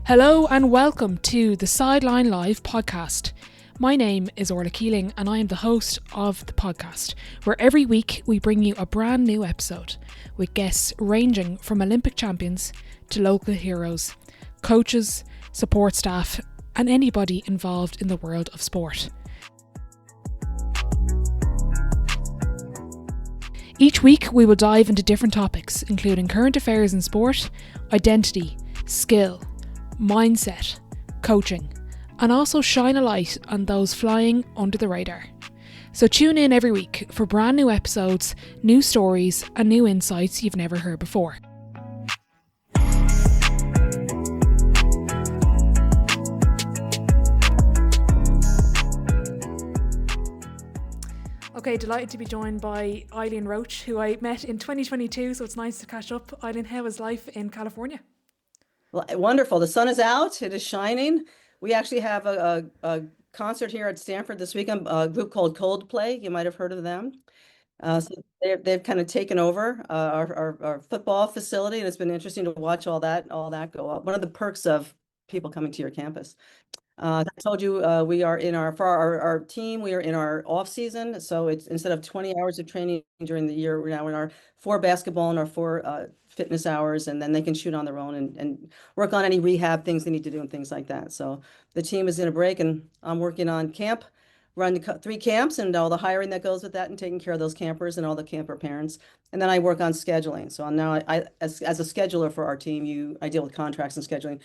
Hello and welcome to the Sideline Live podcast. My name is Orla Keeling and I am the host of the podcast, where every week we bring you a brand new episode with guests ranging from Olympic champions to local heroes, coaches, support staff, and anybody involved in the world of sport. Each week we will dive into different topics, including current affairs in sport, identity, skill, mindset, coaching, and also shine a light on those flying under the radar. So tune in every week for brand new episodes, new stories, and new insights you've never heard before. Okay, delighted to be joined by Eileen Roche, who I met in 2022, so it's nice to catch up. Eileen, how is life in California? Well, wonderful. The sun is out. It is shining. We actually have a concert here at Stanford this weekend, a group called Coldplay. You might have heard of them. So they've kind of taken over our football facility, and it's been interesting to watch all that go up. One of the perks of people coming to your campus. I told you we are in our team, we are in our off season. So it's instead of 20 hours of training during the year, we're now in our 4 basketball and our 4 fitness hours, and then they can shoot on their own and work on any rehab things they need to do and things like that. So the team is in a break, and I'm working on camp, run 3 camps and all the hiring that goes with that, and taking care of those campers and all the camper parents. And then I work on scheduling. So now as a scheduler for our team, I deal with contracts and scheduling.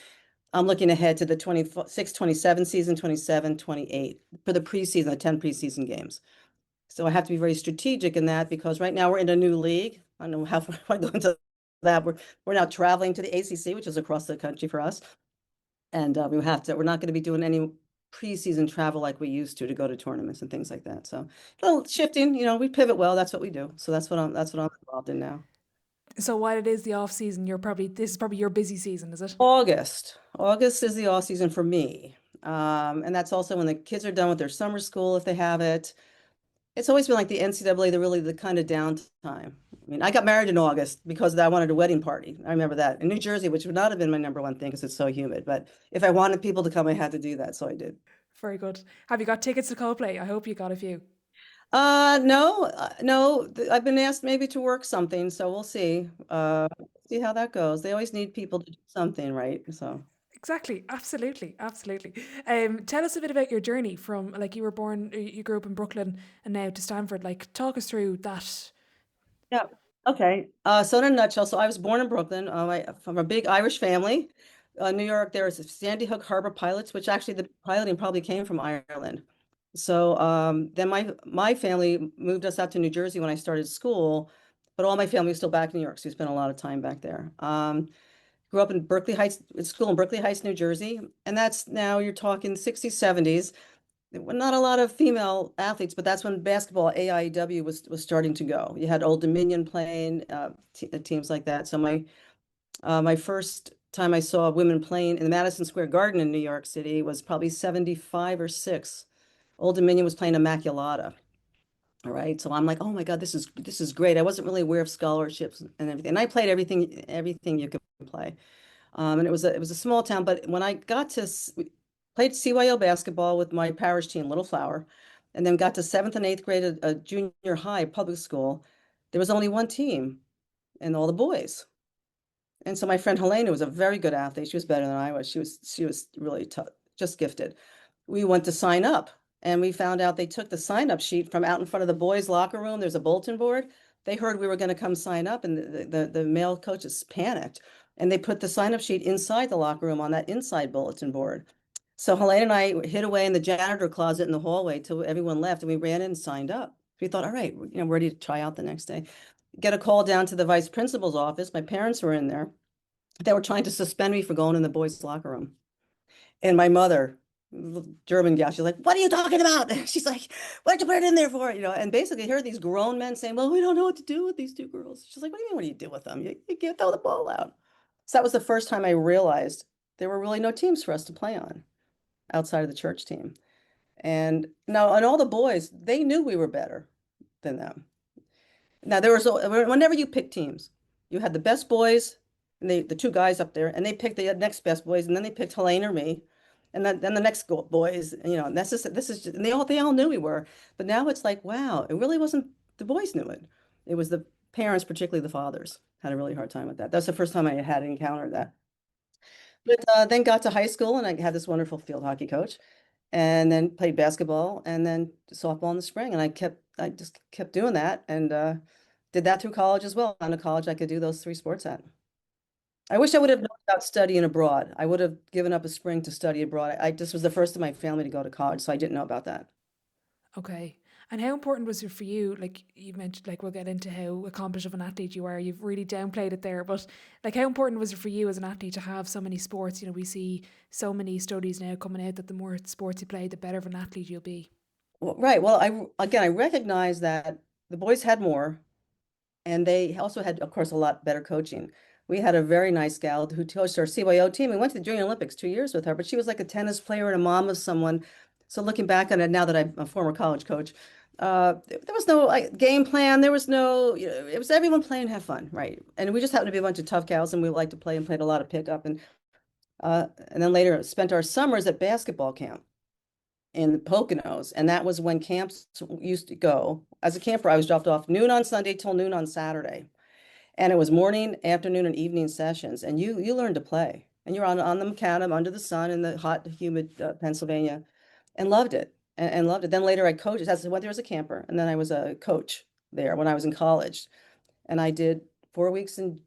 I'm looking ahead to the 26-27 season, 27-28 for the preseason, the 10 preseason games. So I have to be very strategic in that, because right now we're in a new league. I don't know how far I go into that. We're now traveling to the ACC, which is across the country for us. And we're not going to be doing any preseason travel like we used to go to tournaments and things like that. So a little shifting, we pivot well. That's what we do. So that's what I'm involved in now. So while it is the off season, this is probably your busy season, is it? August is the off season for me. And that's also when the kids are done with their summer school, if they have it. It's always been like the NCAA, the kind of downtime. I mean, I got married in August because I wanted a wedding party. I remember that in New Jersey, which would not have been my number one thing because it's so humid. But if I wanted people to come, I had to do that. So I did. Very good. Have you got tickets to Coldplay? I hope you got a few. No, I've been asked maybe to work something, so we'll see. See how that goes. They always need people to do something, right? So Exactly. Absolutely. Absolutely. Tell us a bit about your journey from, like, you grew up in Brooklyn and now to Stanford. Like, talk us through that. yeah. Okay. So in a nutshell, so I was born in Brooklyn. From a big Irish family. New York, there was Sandy Hook Harbor pilots, which actually the piloting probably came from Ireland. So then my family moved us out to New Jersey when I started school, but all my family was still back in New York, so we spent a lot of time back there. Grew up in Berkeley Heights, school in Berkeley Heights, New Jersey, and that's now you're talking 60s, 70s. Not a lot of female athletes, but that's when basketball, AIW, was starting to go. You had Old Dominion playing, teams like that. So my first time I saw women playing in the Madison Square Garden in New York City was probably 75 or 6. Old Dominion was playing Immaculata. All right. So I'm like, oh my God, this is great. I wasn't really aware of scholarships and everything. And I played everything you could play. And it was a small town, but when I got to played CYO basketball with my parish team, Little Flower, and then got to 7th and 8th grade at a junior high public school, there was only one team and all the boys. And so my friend Helena was a very good athlete. She was better than I was. She was really tough, just gifted. We went to sign up, and we found out they took the sign up sheet from out in front of the boys' locker room. There's a bulletin board. They heard we were going to come sign up, and the male coaches panicked, and they put the sign up sheet inside the locker room on that inside bulletin board. So Helena and I hid away in the janitor closet in the hallway till everyone left, and we ran in and signed up. We thought, all right, we're ready to try out the next day. Get a call down to the vice principal's office. My parents were in there. They were trying to suspend me for going in the boys' locker room. And my mother, German gal, she's like, what are you talking about? She's like, what'd you put it in there for? And basically here are these grown men saying, well, we don't know what to do with these 2 girls. She's like, what do you mean, what do you do with them? You can't throw the ball out. So that was the first time I realized there were really no teams for us to play on outside of the church team. And all the boys, they knew we were better than them. Now, whenever you pick teams, you had the best boys and the two guys up there, and they picked the next best boys, and then they picked Helene or me, and then the next boys, and this is just, and they all knew we were, but now it's like, wow, it really wasn't the boys knew it. It was the parents, particularly the fathers, had a really hard time with that. That's the first time I had encountered that. But then got to high school, and I had this wonderful field hockey coach, and then played basketball, and then softball in the spring, and I just kept doing that, and did that through college as well. Found a college I could do those three sports at. I wish I would have known about studying abroad. I would have given up a spring to study abroad. I just was the first in my family to go to college, so I didn't know about that. Okay. And how important was it for you? Like you mentioned, like we'll get into how accomplished of an athlete you are. You've really downplayed it there, but like how important was it for you as an athlete to have so many sports? We see so many studies now coming out that the more sports you play, the better of an athlete you'll be. Well, right. Well, I recognize that the boys had more, and they also had, of course, a lot better coaching. We had a very nice gal who coached our CYO team. We went to the Junior Olympics 2 years with her, but she was like a tennis player and a mom of someone. So looking back on it now that I'm a former college coach, there was no game plan. There was no, it was everyone play and have fun, right? And we just happened to be a bunch of tough gals, and we liked to play and played a lot of pickup, and then later spent our summers at basketball camp in the Poconos, and that was when camps used to go. As a camper, I was dropped off noon on Sunday till noon on Saturday, and it was morning, afternoon, and evening sessions, and you learned to play, and you're on the macadam under the sun in the hot, humid Pennsylvania, and loved it, and loved it. Then later I coached. I went there as a camper, and then I was a coach there when I was in college, and I did 4 weeks on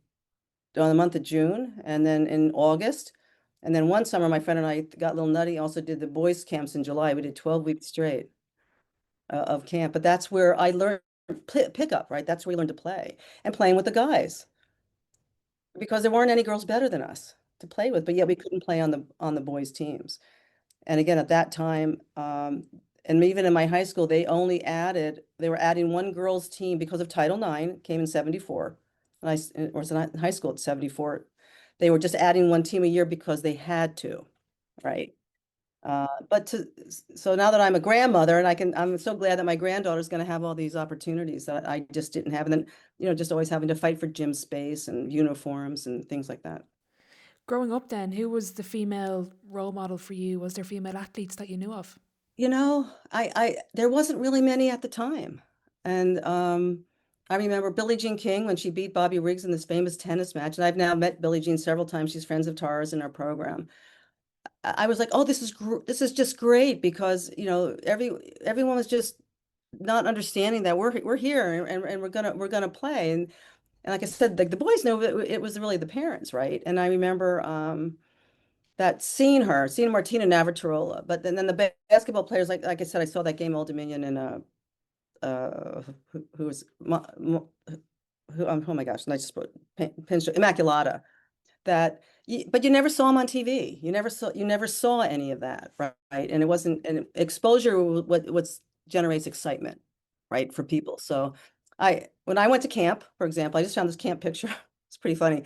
the month of June, and then in August. And then one summer, my friend and I got a little nutty, also did the boys' camps in July. We did 12 weeks straight of camp. But that's where I learned pickup, right? That's where we learned to play and playing with the guys because there weren't any girls better than us to play with, but yet we couldn't play on the boys' teams. And again, at that time, and even in my high school, they were adding one girls' team because of Title IX, came in 74. And I was in high school at 74. They were just adding one team a year because they had to, right? So now that I'm a grandmother and I'm so glad that my granddaughter's going to have all these opportunities that I just didn't have. And then, just always having to fight for gym space and uniforms and things like that. Growing up then, who was the female role model for you? Was there female athletes that you knew of? There wasn't really many at the time. And I remember Billie Jean King when she beat Bobby Riggs in this famous tennis match. And I've now met Billie Jean several times. She's friends of Tara's in our program. I was like, oh, this is just great because, everyone was just not understanding that we're here and we're gonna play. And like I said, like the boys know it was really the parents, right? And I remember that seeing Martina Navratilova, but then the basketball players, like I said, I saw that game Old Dominion and who was oh my gosh, and I just wrote Immaculata. But you never saw them on TV. You never saw any of that, right? And it wasn't, and exposure what generates excitement, right, for people. So when I went to camp, for example, I just found this camp picture. It's pretty funny.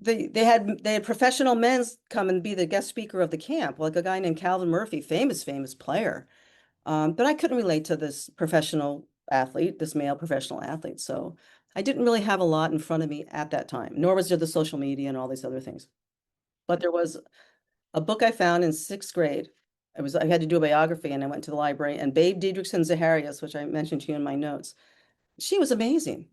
They had professional men's come and be the guest speaker of the camp, like a guy named Calvin Murphy, famous player. But I couldn't relate to this male professional athlete. So I didn't really have a lot in front of me at that time, nor was there the social media and all these other things. But there was a book I found in sixth grade. I had to do a biography, and I went to the library, and Babe Diedrichson Zaharias, which I mentioned to you in my notes, she was amazing.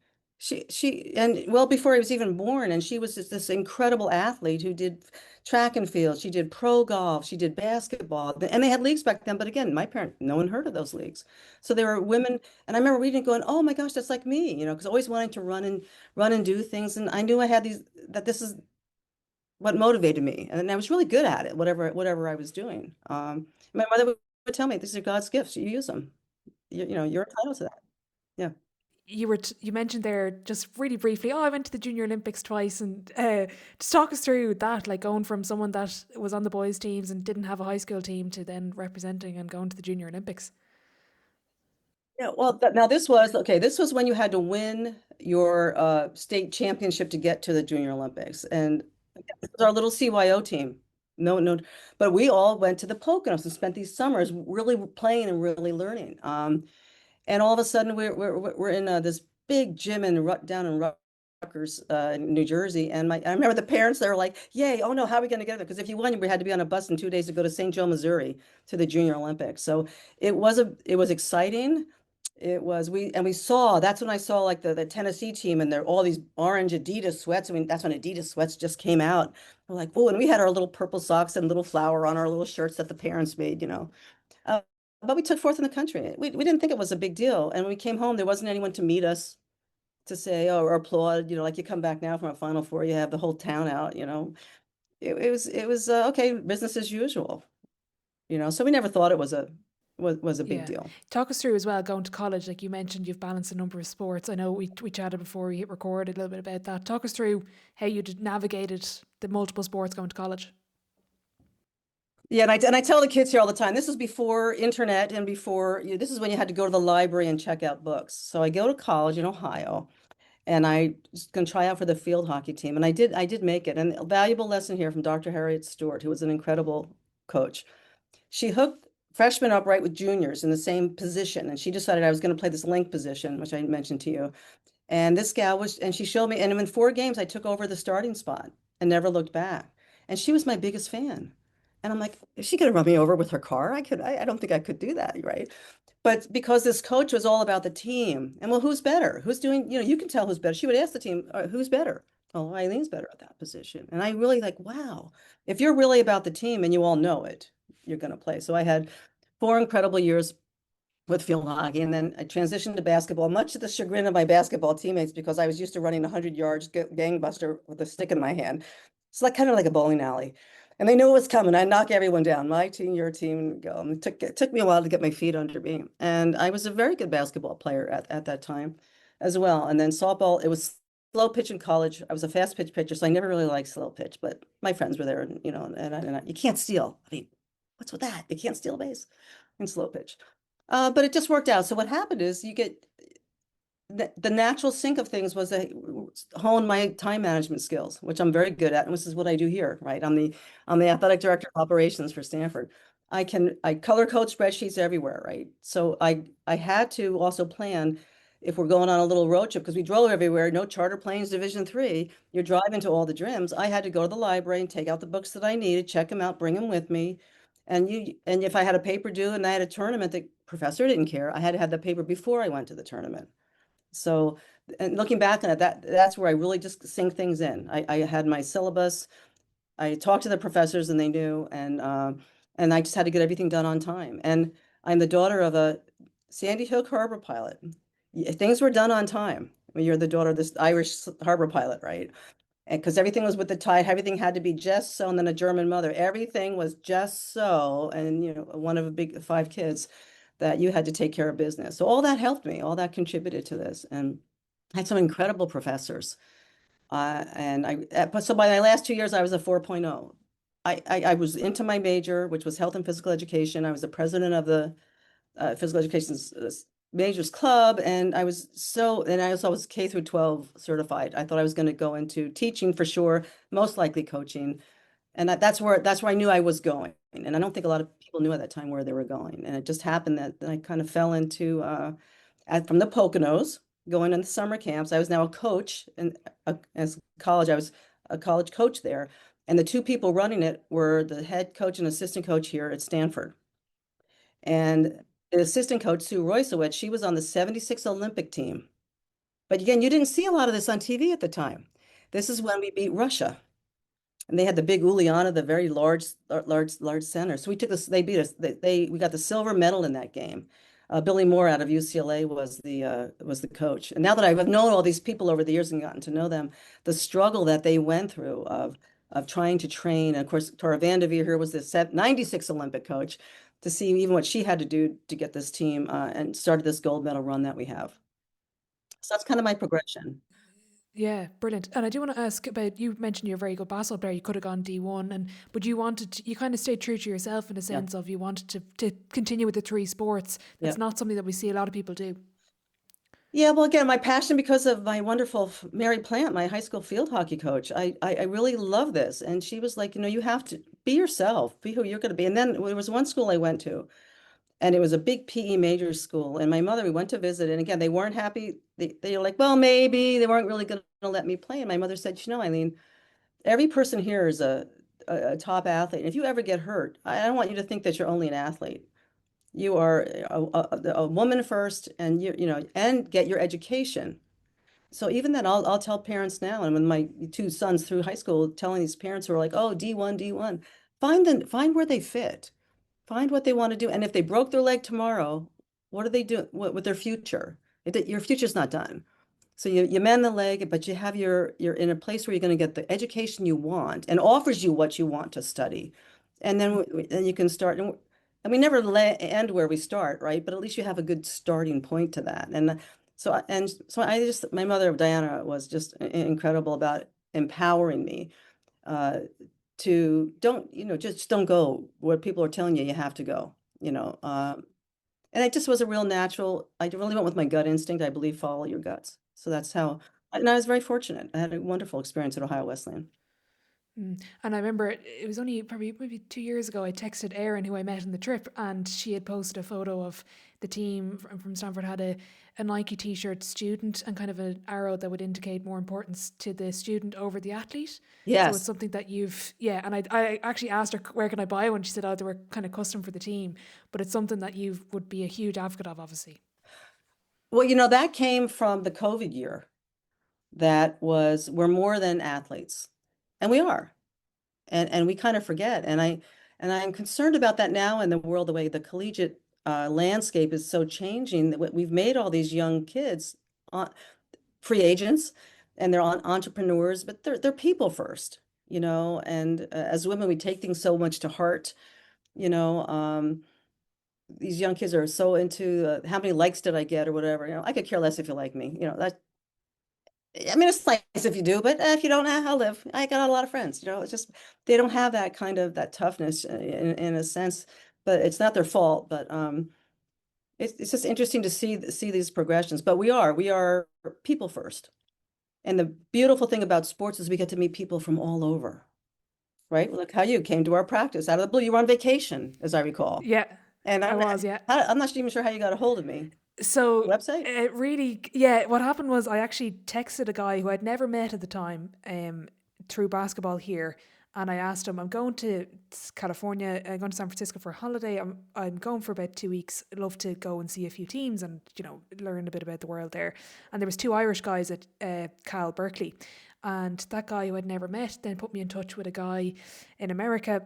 And well before he was even born, and she was just this incredible athlete who did track and field. She did pro golf. She did basketball, and they had leagues back then. But again, no one heard of those leagues. So there were women, and I remember reading, going, "Oh my gosh, that's like me," because always wanting to run and do things, and I knew I had that this is what motivated me, and I was really good at it, whatever I was doing. My mother would tell me, "These are God's gifts. You use them. You're entitled to that." Yeah. You mentioned there just really briefly, oh, I went to the Junior Olympics twice, and just talk us through that, like going from someone that was on the boys' teams and didn't have a high school team to then representing and going to the Junior Olympics. Yeah, well, now this was okay. This was when you had to win your state championship to get to the Junior Olympics, and it was our little CYO team. No, no, but we all went to the Poconos and spent these summers really playing and really learning. And all of a sudden, we're in this big gym down in in New Jersey. And I remember the parents, they were like, yay, oh no, how are we going to get there? Because if you won, we had to be on a bus in 2 days to go to St. Joe, Missouri to the Junior Olympics. So it was exciting. We saw, that's when I saw like the Tennessee team and all these orange Adidas sweats. I mean, that's when Adidas sweats just came out. We're like, oh, and we had our little purple socks and little flower on our little shirts that the parents made, you know. Uh, but we took fourth in the country. We didn't think it was a big deal. And when we came home, there wasn't anyone to meet us to say, oh, or applaud, you know, like you come back now from a Final Four, you have the whole town out, you know. It was okay, business as usual, you know. So we never thought it was a big Yeah. deal. Talk us through as well, going to college. Like you mentioned, you've balanced a number of sports. I know we chatted before we hit record a little bit about that. Talk us through how you navigated the multiple sports going to college. Yeah, and I tell the kids here all the time, this is before internet and this is when you had to go to the library and check out books. So I go to college in Ohio and I was going to try out for the field hockey team. And I did make it. And a valuable lesson here from Dr. Harriet Stewart, who was an incredible coach. She hooked freshmen up right with juniors in the same position. And she decided I was going to play this link position, which I mentioned to you. And this gal and she showed me, and in 4 games, I took over the starting spot and never looked back. And she was my biggest fan. And I'm like, is she going to run me over with her car? I don't think I could do that, right? But because this coach was all about the team, and well, who's better? Who's doing, you can tell who's better. She would ask the team, who's better? Oh, Eileen's better at that position. And I really like, wow, if you're really about the team and you all know it, you're going to play. So I had 4 incredible years with field hockey. And then I transitioned to basketball, much to the chagrin of my basketball teammates, because I was used to running 100 yards gangbuster with a stick in my hand. It's like kind of like a bowling alley. And they knew it was coming. I knock everyone down. My team, your team, go. And it took me a while to get my feet under me. And I was a very good basketball player at that time as well. And then softball, it was slow pitch in college. I was a fast pitch pitcher, so I never really liked slow pitch, but my friends were there and you can't steal. I mean, what's with that? You can't steal a base in slow pitch. But it just worked out. So what happened is you get the natural sync of things was to hone my time management skills, which I'm very good at, and this is what I do here, right? I'm the athletic director of operations for Stanford. I color code spreadsheets everywhere, right? So I had to also plan if we're going on a little road trip because we drove everywhere, no charter planes, Division III. You're driving to all the gyms. I had to go to the library and take out the books that I needed, check them out, bring them with me. And if I had a paper due and I had a tournament, the professor didn't care. I had to have the paper before I went to the tournament. So, and looking back on it, that's where I really just sink things in. I had my syllabus. I talked to the professors and they knew, and I just had to get everything done on time. And I'm the daughter of a Sandy Hook harbor pilot. Things were done on time. When you're the daughter of this Irish harbor pilot, right? And because everything was with the tide, everything had to be just so, and then a German mother, everything was just so, and one of a big 5 kids that you had to take care of business. So all that helped me, all that contributed to this. And I had some incredible professors. So by my last 2 years, I was a 4.0. I was into my major, which was health and physical education. I was the president of the physical education majors club. And I also was K through 12 certified. I thought I was going to go into teaching for sure, most likely coaching. And that's where I knew I was going. And I don't think a lot of people knew at that time where they were going. And it just happened that I kind of fell into from the Poconos, going in the summer camps. I was now a coach, and as college, I was a college coach there. And the 2 people running it were the head coach and assistant coach here at Stanford. And the assistant coach, Sue Roysowitz, she was on the 76 Olympic team. But again, you didn't see a lot of this on TV at the time. This is when we beat Russia. And they had the big Uliana, the very large center. So we took this, they beat us. We got the silver medal in that game. Billy Moore out of UCLA was the coach. And now that I've known all these people over the years and gotten to know them, the struggle that they went through of trying to train. And of course, Tara VanDerveer here was the 96 Olympic coach, to see even what she had to do to get this team and started this gold medal run that we have. So that's kind of my progression. Yeah, brilliant. And I do want to ask about, you mentioned you're a very good basketball player. You could have gone D1, but you kind of stayed true to yourself in a sense of you wanted to continue with the 3 sports. That's not something that we see a lot of people do. Yeah, well, again, my passion because of my wonderful Mary Plant, my high school field hockey coach. I really love this. And she was like, you have to be yourself, be who you're going to be. And then there was one school I went to, And it was a big PE major school. And my mother, we went to visit. And again, they weren't happy. They were like, well, maybe they weren't really going to let me play. And my mother said, Eileen, every person here is a top athlete. And if you ever get hurt, I don't want you to think that you're only an athlete. You are a woman first, and and get your education. So even then, I'll tell parents now, and when my two sons through high school, telling these parents who are like, oh, D1, D1, find where they fit, find what they want to do, and if they broke their leg tomorrow, what do they do with their future? Your future's not done. So you mend the leg, but you're in a place where you're going to get the education you want and offers you what you want to study, and then you can start. And we never end where we start, right? But at least you have a good starting point to that. And so my mother, Diana, was just incredible about empowering me to just don't go where people are telling you have to go, and it just was a real natural. I really went with my gut instinct. I believe follow your guts. So that's how, and I was very fortunate. I had a wonderful experience at Ohio Wesleyan. And I remember it was only probably maybe 2 years ago, I texted Erin, who I met on the trip, and she had posted a photo of the team from Stanford had a Nike t-shirt student and kind of an arrow that would indicate more importance to the student over the athlete. So it's Yes. something that and I actually asked her, where can I buy one? She said, oh, they were kind of custom for the team, but it's something that you would be a huge advocate of, obviously. Well, that came from the COVID year. We're more than athletes, and we are. And we kind of forget. And I'm concerned about that now in the world, the way the collegiate landscape is so changing that we've made all these young kids free agents, and they're entrepreneurs, but they're people first, and as women, we take things so much to heart, you know, um, these young kids are so into how many likes did I get or whatever, I could care less if you like me, that. I mean, it's nice if you do, but if you don't, I'll live. I got a lot of friends, it's just, they don't have that kind of, that toughness in a sense, but it's not their fault, but it's just interesting to see these progressions, but we are people first. And the beautiful thing about sports is we get to meet people from all over, right? Look how you came to our practice out of the blue. You were on vacation, as I recall. Yeah, And I was, yeah. I'm not even sure how you got a hold of me. So Website? it really, yeah, what happened was I actually texted a guy who I'd never met at the time through basketball here. And I asked him, I'm going to California, I'm going to San Francisco for a holiday. I'm going for about 2 weeks. I'd love to go and see a few teams and, learn a bit about the world there. And there was two Irish guys at Cal Berkeley. And that guy who I'd never met then put me in touch with a guy in America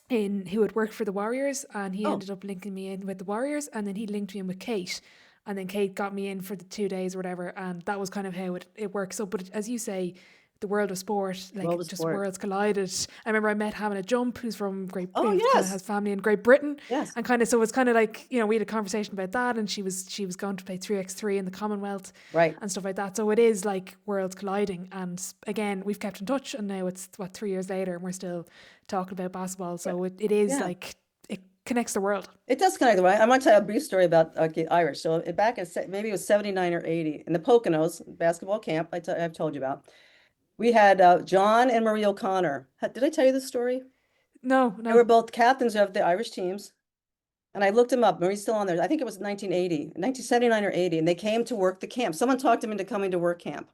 who had worked for the Warriors, and he Oh, ended up linking me in with the Warriors, and then he linked me in with Kate, and then Kate got me in for the 2 days or whatever, and that was kind of how it works. So, but as you say, the world of sport, like world of just sport. worlds collided. I remember I met Hannah Jump, who's from Oh, who kind of yes. has family in Great Britain, Yes. and kind of so it's kind of like we had a conversation about that, and she was going to play 3x3 in the Commonwealth Right. and stuff like that. So it is like worlds colliding, and again we've kept in touch, and now it's 3 years later, and we're still talking about basketball. So it is Yeah. like it connects the world. It does connect the way. I want to tell you a brief story about Irish. So back in maybe it was 79 or 80 in the Poconos basketball camp I've told you about. We had John and Marie O'Connor. Did I tell you this story? No, They were no. both captains of the Irish teams. And I looked him up. Marie's still on there. I think it was 1980, 1979 or 80. And they came to work the camp. Someone talked him into coming to work camp.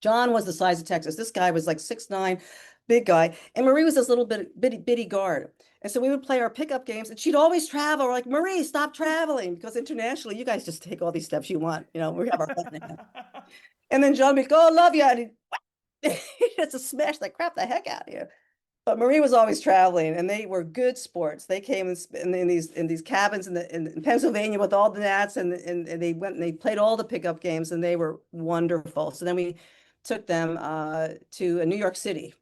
John was the size of Texas. This guy was like 6'9", big guy. And Marie was this little bitty guard. And so we would play our pickup games, and she'd always travel. We're like, Marie, stop traveling, because internationally, you guys just take all these steps you want. We have our fun. And then John would go, oh, love you. And he'd just smash the crap the heck out of you. But Marie was always traveling, and they were good sports. They came in these cabins in Pennsylvania with all the nats, and they went and they played all the pickup games, and they were wonderful. So then we took them to New York City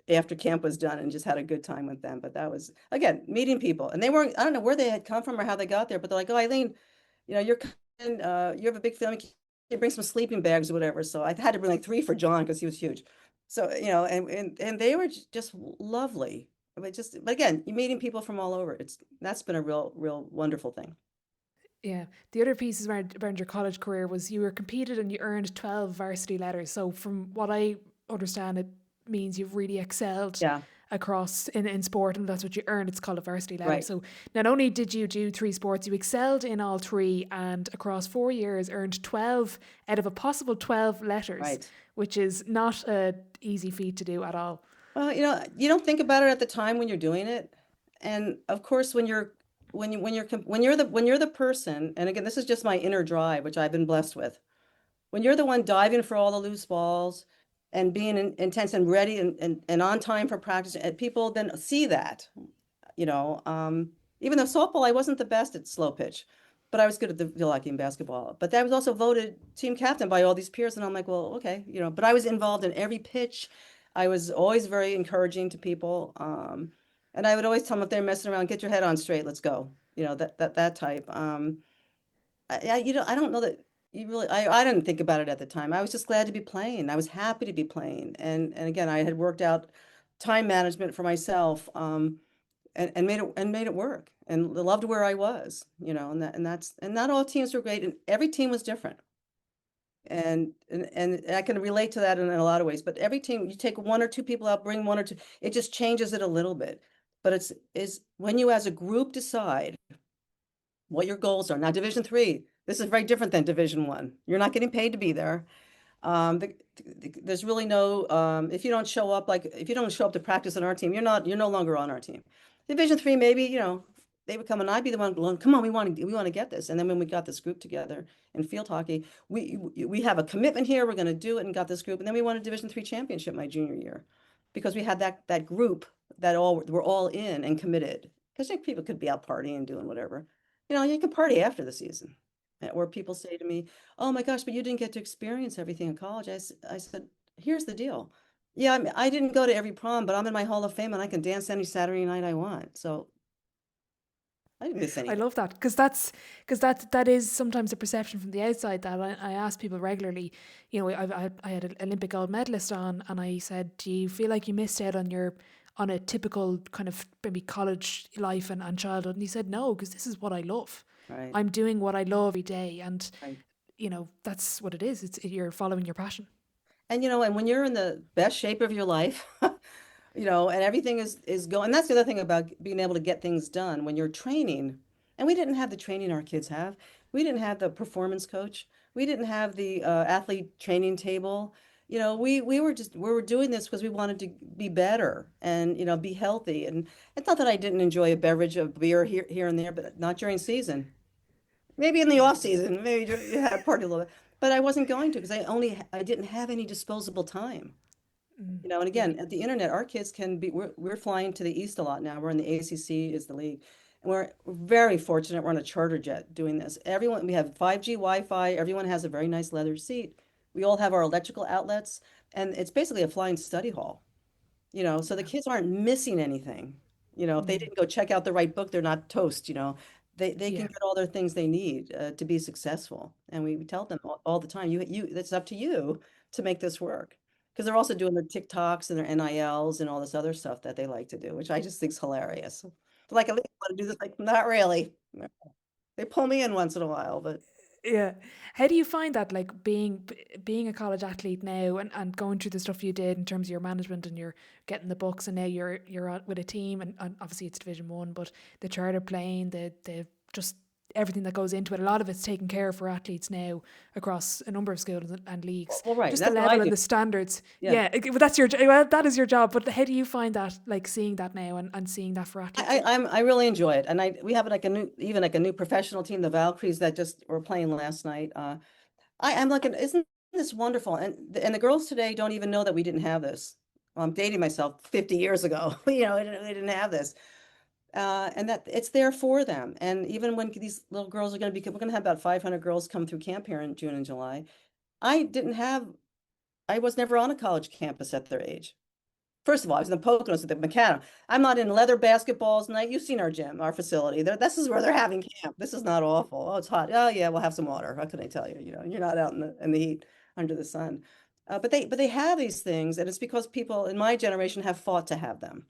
after camp was done, and just had a good time with them. But that was, again, meeting people, and they weren't, I don't know where they had come from or how they got there, but they're like, oh, Eileen, you're coming, you have a big family, can you bring some sleeping bags or whatever. So I had to bring like 3 for John because he was huge. So, and they were just lovely. But again, you're meeting people from all over. That's been a real wonderful thing. Yeah. The other pieces around your college career was you were competed and you earned 12 varsity letters. So from what I understand, it means you've really excelled Yeah. across in sport, and that's what you earn. It's called a varsity letter. Right. So not only did you do 3 sports, you excelled in all three, and across 4 years earned 12 out of a possible 12 letters, Right. which is not an easy feat to do at all. Well, you don't think about it at the time when you're doing it. And of course, when you're the person, and again, this is just my inner drive, which I've been blessed with. When you're the one diving for all the loose balls and being intense and ready and on time for practice, and people then see that, you know, even though softball, I wasn't the best at slow pitch, but I was good at the field hockey and basketball. But I was also voted team captain by all these peers, and I'm like, well, okay, but I was involved in every pitch. I was always very encouraging to people. And I would always tell them if they're messing around, get your head on straight, let's go. That type. I don't know that you really, I didn't think about it at the time. I was just glad to be playing. I was happy to be playing. And again, I had worked out time management for myself, and made it work and loved where I was, and not all teams were great and every team was different. And I can relate to that in a lot of ways, but every team, you take one or two people out, bring one or two, it just changes it a little bit. But is when you as a group decide what your goals are. Now, Division 3, this is very different than Division 1. You're not getting paid to be there. There's really no, if you don't show up, like if you don't show up to practice on our team, you're no longer on our team. Division 3, maybe, they would come and I'd be the one going, come on, we want to get this. And then when we got this group together in field hockey, we have a commitment here, we're going to do it, and got this group. And then we won a Division 3 championship my junior year because we had that group that were all in and committed. Because people could be out partying and doing whatever. You can party after the season. Or people say to me, oh my gosh, but you didn't get to experience everything in college. I said, here's the deal. Yeah, I didn't go to every prom, but I'm in my Hall of Fame and I can dance any Saturday night I want. So I didn't miss I anything. love that because that is sometimes a perception from the outside that I ask people regularly. I had an Olympic gold medalist on, and I said, "Do you feel like you missed out on a typical kind of maybe college life and childhood?" And he said, "No, because this is what I love. Right. I'm doing what I love every day, and Right. that's what it is. You're following your passion." And when you're in the best shape of your life, and everything is going. And that's the other thing about being able to get things done when you're training. And we didn't have the training our kids have. We didn't have the performance coach. We didn't have the athlete training table. We were doing this because we wanted to be better and be healthy. And it's not that I didn't enjoy a beverage of beer here and there, but not during season. Maybe in the Yeah. off season, maybe you had a party a little bit. But I wasn't going to because I didn't have any disposable time. And Yeah. again, at the internet, our kids can be, we're flying to the East a lot now. We're in the ACC is the league. And we're very fortunate. We're on a charter jet doing this. We have 5G Wi-Fi. Everyone has a very nice leather seat. We all have our electrical outlets, and it's basically a flying study hall. So the Yeah. kids aren't missing anything. If they didn't go check out the right book, they're not toast. They can Yeah. get all their things they need to be successful. And we tell them all the time, it's up to you to make this work. Because they're also doing their TikToks and their NILs and all this other stuff that they like to do, which I just think's hilarious. They're like, I want to do this. Like, not really. They pull me in once in a while, but Yeah. How do you find that, like being a college athlete now and going through the stuff you did in terms of your management and you're getting the books and now you're with a team and obviously it's Division 1, but the charter plane, the just everything that goes into it, a lot of it's taken care of for athletes now across a number of schools and leagues. well, right. Just the That's what I level do. and the standards. Yeah. Yeah, well, that is your job. But how do you find that, like seeing that now and seeing that for athletes? I really enjoy it, and we have like a new professional team, the Valkyries, that just were playing last night. I'm looking, isn't this wonderful? And the girls today don't even know that we didn't have this. Well, I'm dating myself 50 years ago. We didn't have this, and that it's there for them. And even when these little girls we're going to have about 500 girls come through camp here in June and July. I didn't have, I was never on a college campus at their age. First of all, I was in the Poconos at the Macadam. I'm not in leather basketballs night. You've seen our gym, our facility. This is where they're having camp. This is not awful. Oh, it's hot. Oh yeah, we'll have some water. How can I tell you? You're not out in the heat under the sun. But they have these things, and it's because people in my generation have fought to have them.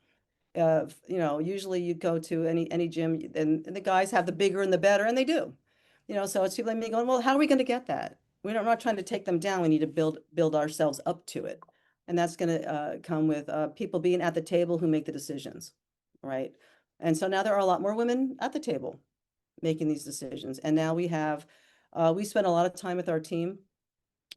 Usually you go to any gym, and the guys have the bigger and the better, and they do. So it's people like me going, well, how are we going to get that? We're not trying to take them down. We need to build ourselves up to it. And that's going to come with people being at the table who make the decisions, right? And so now there are a lot more women at the table making these decisions. And now we spend a lot of time with our team.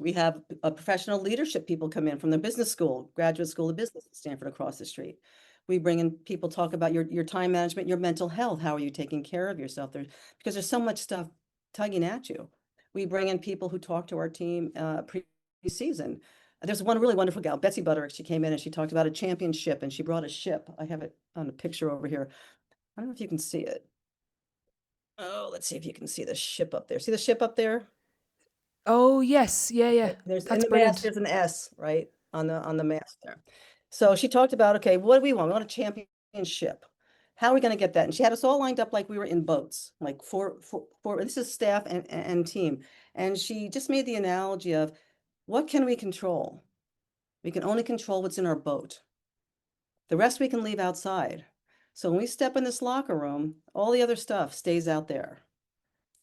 We have professional leadership people come in from the business school, graduate school of business at Stanford across the street. We bring in people talk about your time management, your mental health. How are you taking care of yourself? Because there's so much stuff tugging at you. We bring in people who talk to our team pre-season. There's one really wonderful gal, Betsy Butterick. She came in and she talked about a championship and she brought a ship. I have it on a picture over here. I don't know if you can see it. Oh, let's see if you can see the ship up there. See the ship up there? Oh, yes. Yeah, yeah. There's in That's the mast, brilliant. there's an S, right? On the mast there. So she talked about, okay, what do we want? We want a championship. How are we going to get that? And she had us all lined up like we were in boats, like four, this is staff and team. And she just made the analogy of what can we control? We can only control what's in our boat. The rest we can leave outside. So when we step in this locker room, all the other stuff stays out there.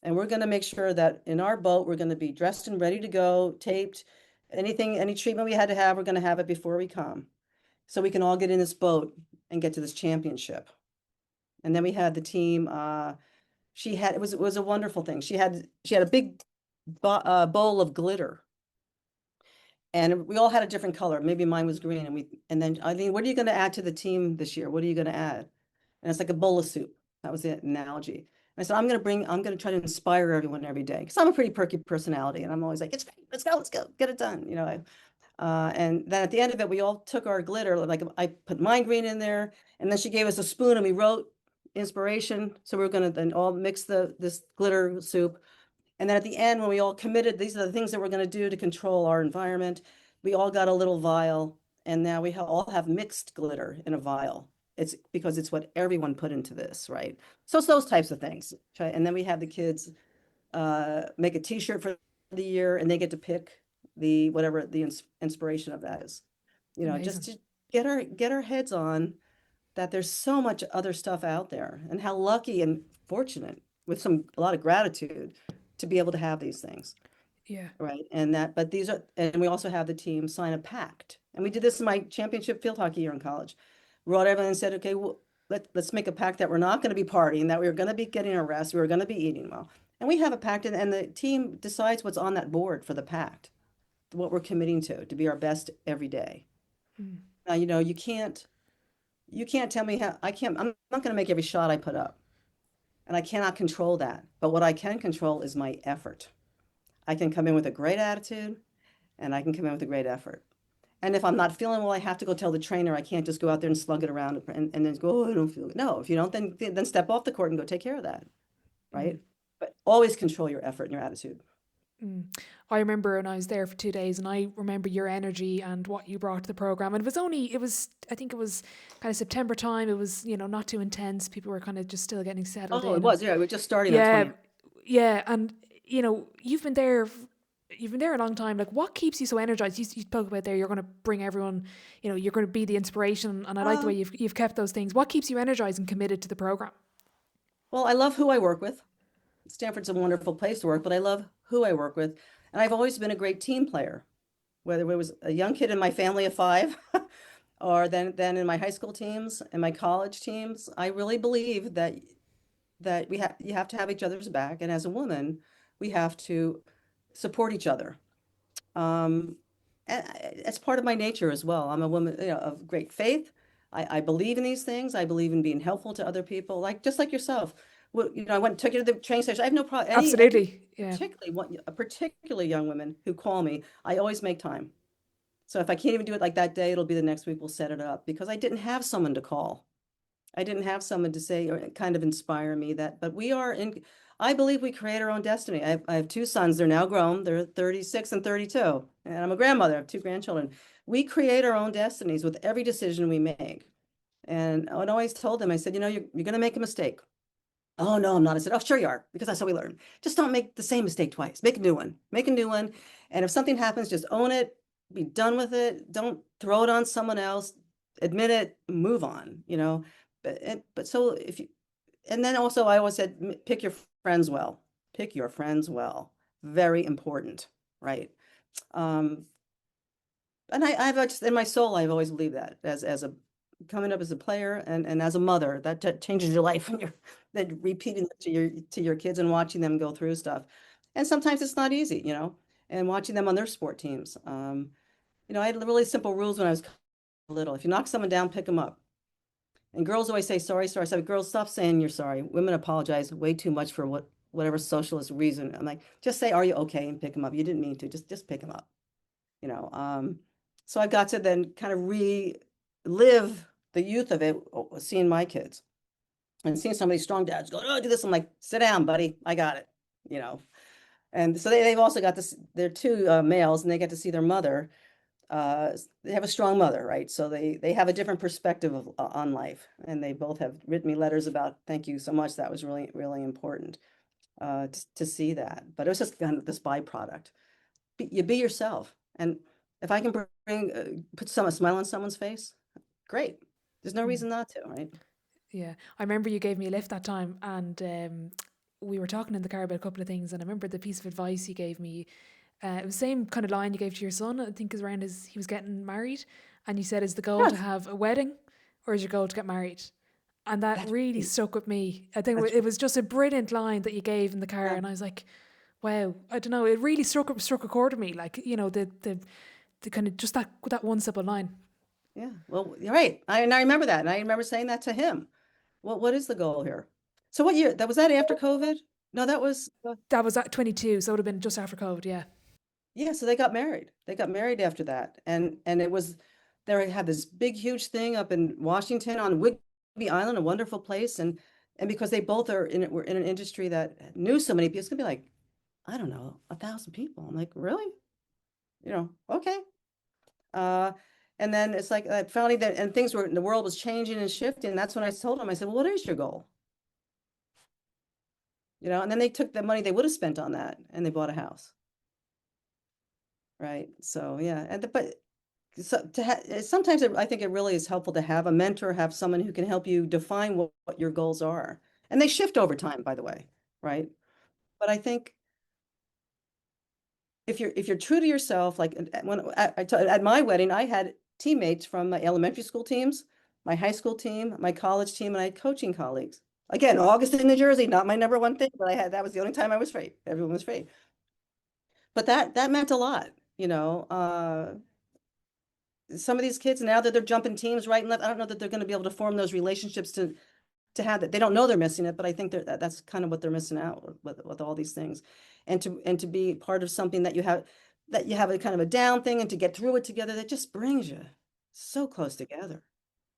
And we're going to make sure that in our boat, we're going to be dressed and ready to go, taped, anything, any treatment we had to have, we're going to have it before we come. So we can all get in this boat and get to this championship. And then we had the team, it was a wonderful thing. She had a big bowl of glitter. And we all had a different color. Maybe mine was green. And then Eileen, what are you going to add to the team this year? What are you going to add? And it's like a bowl of soup. That was the analogy. And I said, I'm going to try to inspire everyone every day. Because I'm a pretty perky personality. And I'm always like, it's great. Let's go, get it done. And then at the end of it, we all took our glitter. Like I put mine green in there. And then she gave us a spoon and we wrote inspiration. So we were going to then all mix this glitter soup. And then at the end, when we all committed, these are the things that we're going to do to control our environment. We all got a little vial, and now we all have mixed glitter in a vial. It's because it's what everyone put into this, right? So it's those types of things. And then we have the kids make a T-shirt for the year, and they get to pick whatever the inspiration of that is. Just Amazing. to get our heads on that there's so much other stuff out there, and how lucky and fortunate with a lot of gratitude to be able to have these things, Yeah. right? And we also have the team sign a pact. And we did this in my championship field hockey year in college. Wrote everyone and said, okay, well, let's make a pact that we're not going to be partying, that we're going to be getting a rest, we're going to be eating well. And we have a pact, and the team decides what's on that board for the pact, what we're committing to be our best every day. Mm. Now, you can't tell me I'm not going to make every shot I put up. And I cannot control that. But what I can control is my effort. I can come in with a great attitude and I can come in with a great effort. And if I'm not feeling well, I have to go tell the trainer I can't just go out there and slug it around and then go, oh, I don't feel good. No, if you don't, then step off the court and go take care of that. Mm. Right. But always control your effort and your attitude. Mm. I remember when I was there for 2 days, and I remember your energy and what you brought to the program. And I think it was kind of September time. It was, not too intense. People were kind of just still getting settled Oh, it in. And was. Yeah. We're just starting our yeah, 20th. yeah. And, you've been there a long time. Like, what keeps you so energized? You spoke about there, you're going to bring everyone, you're going to be the inspiration. And I like the way Um, you've kept those things. What keeps you energized and committed to the program? well, I love who I work with. Stanford's a wonderful place to work, but I love who I work with. And I've always been a great team player, whether it was a young kid in my family of five or then in my high school teams and my college teams. I really believe that you have to have each other's back. And as a woman, we have to support each other. Um, and it's part of my nature as well. I'm a woman, of great faith. I believe in these things. I believe in being helpful to other people, just like yourself. Well, I took you to the train station. I have no problem. Any Absolutely. Yeah. particularly young women who call me, I always make time. So if I can't even do it like that day, it'll be the next week. We'll set it up because I didn't have someone to call. I didn't have someone to say or kind of inspire me but I believe we create our own destiny. I have two sons. They're now grown. They're 36 and 32. And I'm a grandmother. I have two grandchildren. We create our own destinies with every decision we make. And I always told them, I said, you're going to make a mistake. Oh, no, I'm not. I said, oh, sure you are, because that's how we learn. Just don't make the same mistake twice. Make a new one. Make a new one. And if something happens, just own it, be done with it. Don't throw it on someone else. Admit it, move on, But so and then also I always said, pick your friends well. Pick your friends well. Very important, right? Um, and I've just in my soul, I've always believed that as a coming up as a player and as a mother, that changes your life when you're then repeating it to your kids and watching them go through stuff. And sometimes it's not easy, and watching them on their sport teams. I had really simple rules when I was little. If you knock someone down, pick them up. And girls always say sorry, sorry. I said, girls, stop saying you're sorry. Women apologize way too much for whatever socialist reason. I'm like, just say, are you okay? And pick them up. You didn't mean to. Just pick them up. You know. So I've got to then kind of relive the youth of it, seeing my kids and seeing some of these strong dads go, oh, do this. I'm like, sit down, buddy. I got it. And so they've also got this, they're two males and they get to see their mother. They have a strong mother, right? So they have a different perspective on life. And they both have written me letters about, thank you so much. That was really, really important to see that. But it was just kind of this byproduct. You be yourself. And if I can put a smile on someone's face, great. There's no reason not to, right? Yeah. I remember you gave me a lift that time and we were talking in the car about a couple of things and I remember the piece of advice you gave me. It was the same kind of line you gave to your son, I think is around he was getting married and you said, is the goal to have a wedding or is your goal to get married? And that That's really right. stuck with me. I think That's it was just a brilliant line that you gave in the car yeah. and I was like, wow, I don't know, it really struck a chord with me. Like, the kind of just that one simple line. Yeah. Well, you're right. And I remember that. And I remember saying that to him. What is the goal here? So what year? Was that after COVID? No, that was That was at 22, so it would have been just after COVID, yeah. yeah, so they got married. They got married after that. And it was they had this big, huge thing up in Washington on Whidbey Island, a wonderful place. And because they both were in an industry that knew so many people, it's gonna be like, I don't know, 1,000 people. I'm like, really? Okay. Uh, and then it's like finally that and the world was changing and shifting. And that's when I told him, I said, well, what is your goal? And then they took the money they would have spent on that and they bought a house. Right. So yeah. But so sometimes I think it really is helpful to have a mentor, have someone who can help you define what your goals are. And they shift over time, by the way. Right. But I think if you're true to yourself, like at my wedding, I had teammates from my elementary school teams, my high school team, my college team, and I had coaching colleagues. Again, August in New Jersey, not my number one thing, but that was the only time I was free. Everyone was free. But that meant a lot, some of these kids now that they're jumping teams right and left, I don't know that they're going to be able to form those relationships to have that. They don't know they're missing it, but I think that's kind of what they're missing out with all these things. And to be part of something that you have a kind of a down thing and to get through it together, that just brings you so close together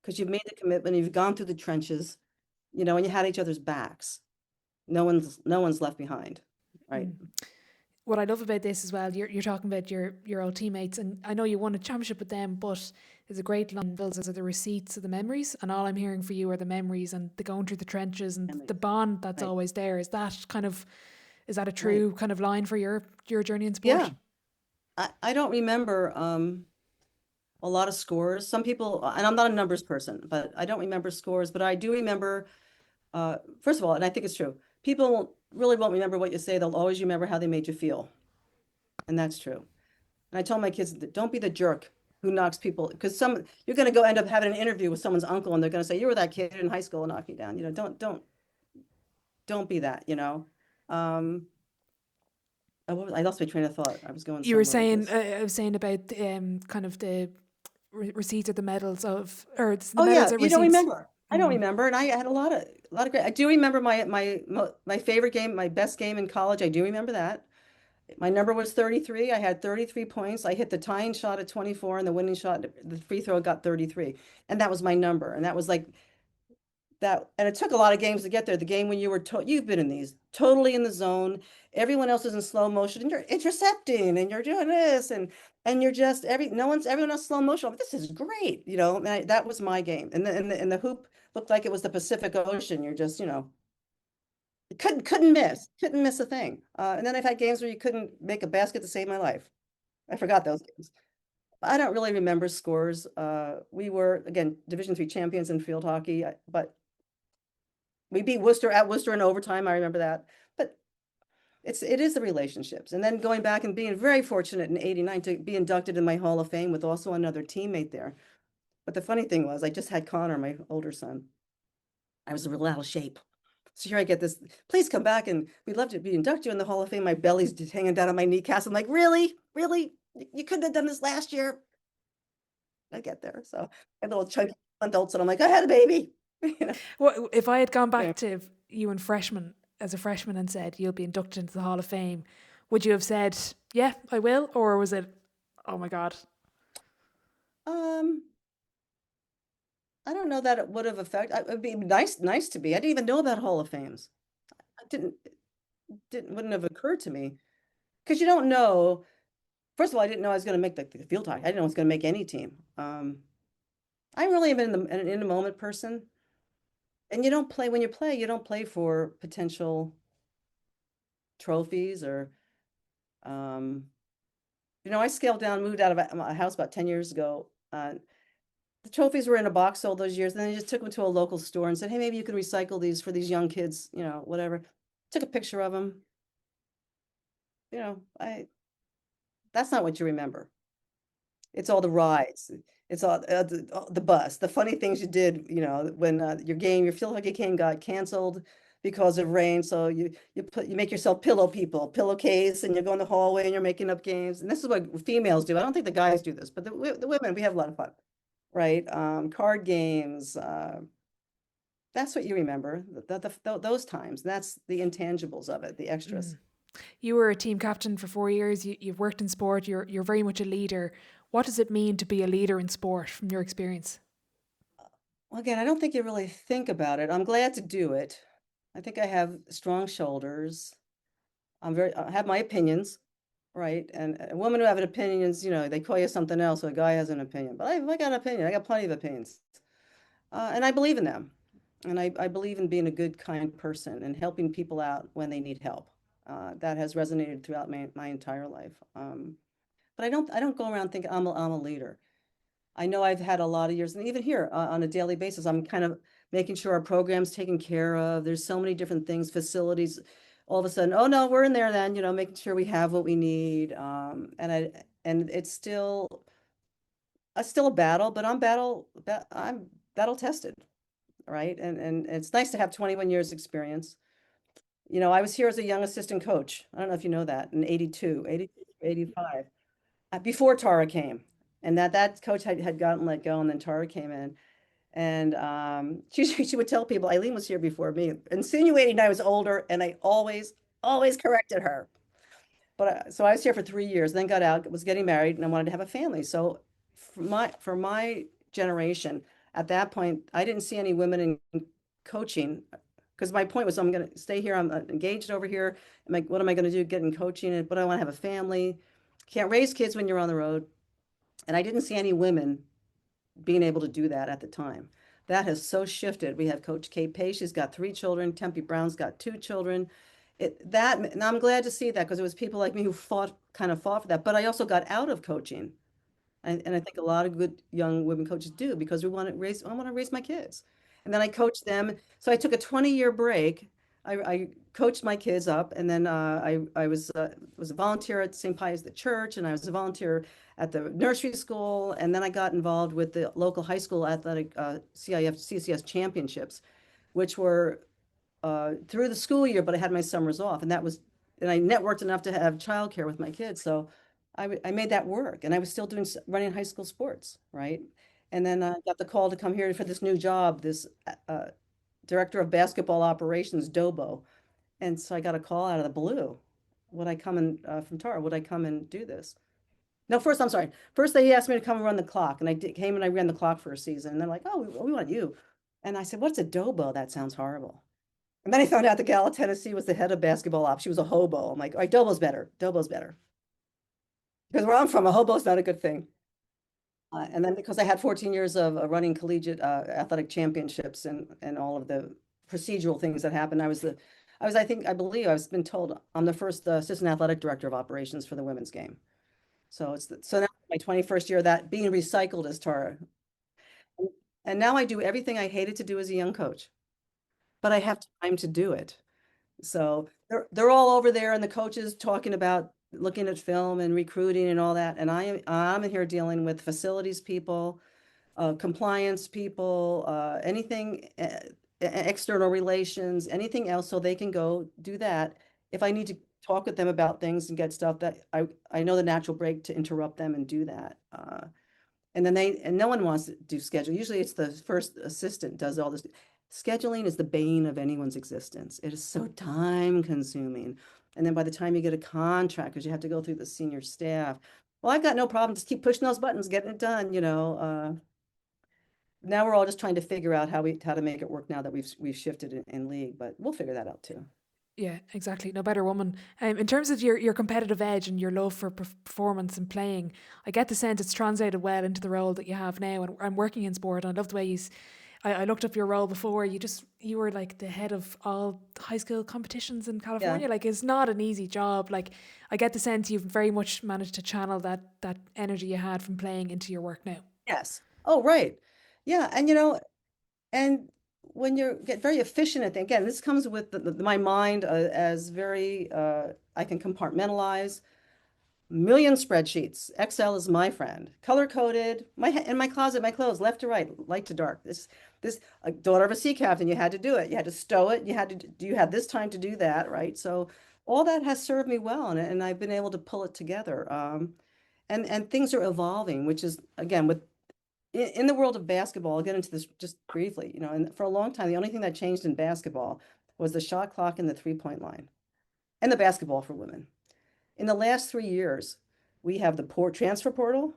because you've made the commitment, you've gone through the trenches, and you had each other's backs. No one's left behind, right? What I love about this as well, you're talking about your old teammates, and I know you won a championship with them, but there's a great line builds as the receipts of the memories, and all I'm hearing for you are the memories and the going through the trenches and the bond that's Right. always there. Is that a Right. true kind of line for your journey in sport? Yeah. I don't remember a lot of scores. Some people, and I'm not a numbers person, but I don't remember scores, but I do remember, first of all, and I think it's true, people really won't remember what you say. They'll always remember how they made you feel. And that's true. And I tell my kids, don't be the jerk who knocks people, because you're going to go end up having an interview with someone's uncle and they're going to say, you were that kid in high school and knocked me down. Don't be that, Um, I lost my train of thought. I was going You were somewhere with saying, this. I was saying about kind of the receipts or the medals or the Oh medals yeah, or you don't receipts. remember. I don't remember, and I had a lot of great. I do remember my favorite game, my best game in college. I do remember that. My number was 33. I had 33 points. I hit the tying shot at 24, and the winning shot, the free throw got 33, and that was my number. And that was like that. And it took a lot of games to get there. The game when you've been in these totally in the zone. Everyone else is in slow motion, and you're intercepting, and you're doing this, and you're just everyone else slow motion. This is great, And that was my game. And the hoop looked like it was the Pacific Ocean. You're just, couldn't miss a thing. And then I've had games where you couldn't make a basket to save my life. I forgot those games. I don't really remember scores. We were again Division III champions in field hockey, but we beat Worcester at Worcester in overtime. I remember that. But it is the relationships. And then going back and being very fortunate in 89 to be inducted in my Hall of Fame with also another teammate there. But the funny thing was I just had Connor, my older son. I was a real out of shape. So here I get this, please come back and we'd love to be inducted in the Hall of Fame. My belly's just hanging down on my kneecaps. I'm like, really? Really? You couldn't have done this last year? I get there. So I had little chunky adults and I'm like, I had a baby. Well, if I had gone Yeah. back to you and as a freshman and said you'll be inducted into the Hall of Fame, would you have said, yeah, I will? Or was it, oh my God? Um, I don't know that it would have affected. It would be nice to be. I didn't even know about Hall of Fames. I wouldn't have occurred to me because you don't know. First of all, I didn't know I was going to make the field hockey. I didn't know I was going to make any team. I'm really even in the moment person. And you don't play when you play. You don't play for potential trophies or, um, I scaled down, moved out of a house about 10 years ago. The trophies were in a box all those years. And then I just took them to a local store and said, hey, maybe you can recycle these for these young kids, whatever. Took a picture of them. That's not what you remember. It's all the rides. It's all the bus, the funny things you did, when your field hockey game got canceled because of rain. So you make yourself pillowcase, and you go in the hallway and you're making up games. And this is what females do. I don't think the guys do this, but the women, we have a lot of fun, right? Card games. That's what you remember. Those times. That's the intangibles of it, the extras. You were a team captain for 4 years. You've worked in sport. You're very much a leader. What does it mean to be a leader in sport from your experience? Well, again, I don't think you really think about it. I'm glad to do it. I think I have strong shoulders. I have my opinions, right? And a woman who have an opinions, they call you something else. So a guy has an opinion, but I got an opinion. I got plenty of opinions, and I believe in them. And I believe in being a good, kind person and helping people out when they need help. That has resonated throughout my entire life. But I don't go around thinking I'm a leader. I know I've had a lot of years, and even here on a daily basis, I'm kind of making sure our program's taken care of. There's so many different things, facilities. All of a sudden, oh no, we're in there then, making sure we have what we need. And it's still a battle, but I'm battle tested, right? And it's nice to have 21 years experience. I was here as a young assistant coach. I don't know if you know that, in 82, 85, before Tara came. And that coach had gotten let go, and then Tara came in. And she would tell people, Eileen was here before me, insinuating I was older, and I always corrected her. But so I was here for 3 years, then got out, was getting married, and I wanted to have a family. So for my generation, at that point, I didn't see any women in coaching, because my point was, I'm going to stay here. I'm engaged over here. What am I going to do? Get in coaching, but I want to have a family. Can't raise kids when you're on the road. And I didn't see any women being able to do that at the time. That has so shifted. We have Coach Kate Pace. She's got 3 children. Tempe Brown's got 2 children. And I'm glad to see that, because it was people like me who kind of fought for that. But I also got out of coaching. And I think a lot of good young women coaches do, because I want to raise my kids. And then I coached them. So I took a 20-year break. I coached my kids up, and then I was a volunteer at St. Pius the church, and I was a volunteer at the nursery school, and then I got involved with the local high school athletic CCS championships, which were through the school year, but I had my summers off, and I networked enough to have childcare with my kids, so I made that work, and I was still running high school sports, right? And then I got the call to come here for this new job, this director of basketball operations, DOBO. And so I got a call out of the blue. Would I come in from Tara? Would I come and do this? No, first, I'm sorry. First, they asked me to come and run the clock. And came and I ran the clock for a season. And they're like, oh, we want you. And I said, what's a DOBO? That sounds horrible. And then I found out the gal at Tennessee was the head of basketball ops. She was a hobo. I'm like, all right, DOBO's better. DOBO's better. Because where I'm from, a hobo's not a good thing. And then because I had 14 years of running collegiate athletic championships and all of the procedural things that happened, I believe I've been told I'm the first assistant athletic director of operations for the women's game. So now my 21st year of that being recycled as Tara. And now I do everything I hated to do as a young coach, but I have time to do it. So they're all over there, and the coaches talking about looking at film and recruiting and all that. And I'm here dealing with facilities people, compliance people, anything, external relations, anything else, so they can go do that. If I need to talk with them about things and get stuff, that I know the natural break to interrupt them and do that. And then no one wants to do schedule. Usually it's the first assistant does all this. Scheduling is the bane of anyone's existence. It is so time consuming. And then by the time you get a contract, because you have to go through the senior staff, well, I've got no problem. Just keep pushing those buttons, getting it done, now we're all just trying to figure out how to make it work now that we've shifted in league, but we'll figure that out too. Yeah, exactly. No better woman. In terms of your competitive edge and your love for performance and playing, I get the sense it's translated well into the role that you have now and working in sport. And I love the way I looked up your role before. You were like the head of all high school competitions in California. Yeah. Like, it's not an easy job. Like, I get the sense you've very much managed to channel that energy you had from playing into your work now. Yes. Oh, right. Yeah. And when you get very efficient at again, this comes with my mind as very, I can compartmentalize million spreadsheets. Excel is my friend. Color coded, in my closet, my clothes, left to right, light to dark. This a daughter of a sea captain, you had to do it. You had to stow it. You had this time to do that, right? So all that has served me well, and I've been able to pull it together. And things are evolving, which is again in the world of basketball. I'll get into this just briefly. And for a long time, the only thing that changed in basketball was the shot clock and the 3-point line, and the basketball for women. In the last 3 years, we have the transfer portal,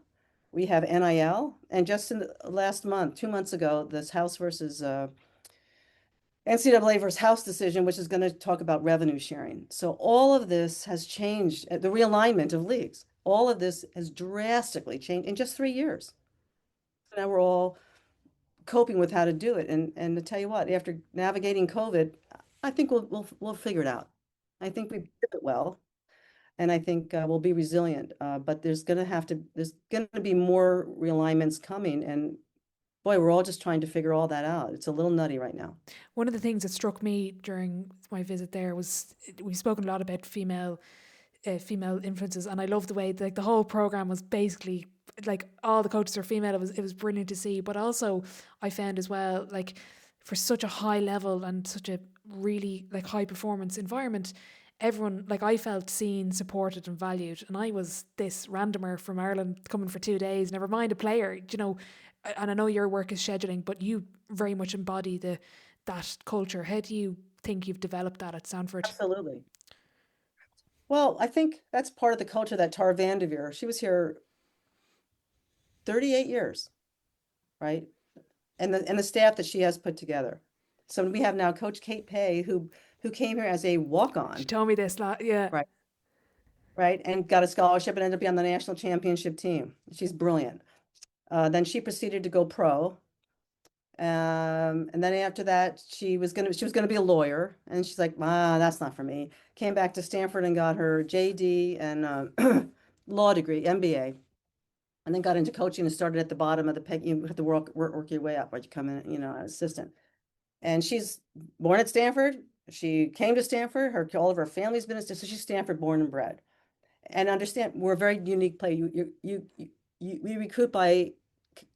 we have NIL, and just in the last month, 2 months ago, this House versus NCAA versus House decision, which is going to talk about revenue sharing. So all of this has changed, the realignment of leagues. All of this has drastically changed in just 3 years. Now we're all coping with how to do it. And to tell you what, after navigating COVID, I think we'll figure it out. I think we did it well. And I think we'll be resilient. But there's going to be more realignments coming. And boy, we're all just trying to figure all that out. It's a little nutty right now. One of the things that struck me during my visit there was we've spoken a lot about female influences, and I love the way like the whole program was basically like all the coaches are female. It was brilliant to see, but also I found as well, like, for such a high level and such a really like high performance environment, everyone, like, I felt seen, supported and valued. And I was this randomer from Ireland coming for 2 days, never mind a player, and I know your work is scheduling, but you very much embody that culture. How do you think you've developed that at Stanford? Absolutely. Well, I think that's part of the culture that Tara VanDerveer, she was here 38 years, right? And the staff that she has put together. So we have now Coach Kate Pay, who came here as a She walk-on, told me this, yeah. right, and got a scholarship and ended up being on the national championship team. She's brilliant. Then she proceeded to go pro. And then after that, she was gonna be a lawyer, and she's like, that's not for me. Came back to Stanford and got her JD and law degree, MBA, and then got into coaching and started at the bottom of the peg. You have to work your way up, right? You come in, as assistant. And she's born at Stanford. She came to Stanford. All of her family's been so she's Stanford born and bred. And understand, we're a very unique place. We recruit by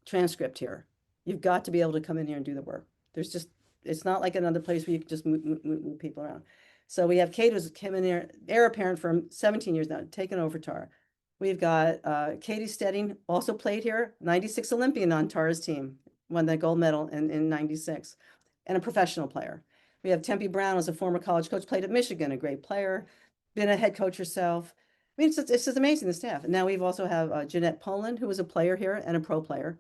transcript here. You've got to be able to come in here and do the work. It's not like another place where you can just move people around. So we have Kate, who's come in here, heir apparent for 17 years now, taken over Tara. We've got Katie Stedding, also played here, 96 Olympian on Tara's team, won the gold medal in 96, and a professional player. We have Tempe Brown, as a former college coach, played at Michigan, a great player, been a head coach herself. I mean, it's just amazing, the staff. And now we've also have Jeanette Poland, who was a player here and a pro player.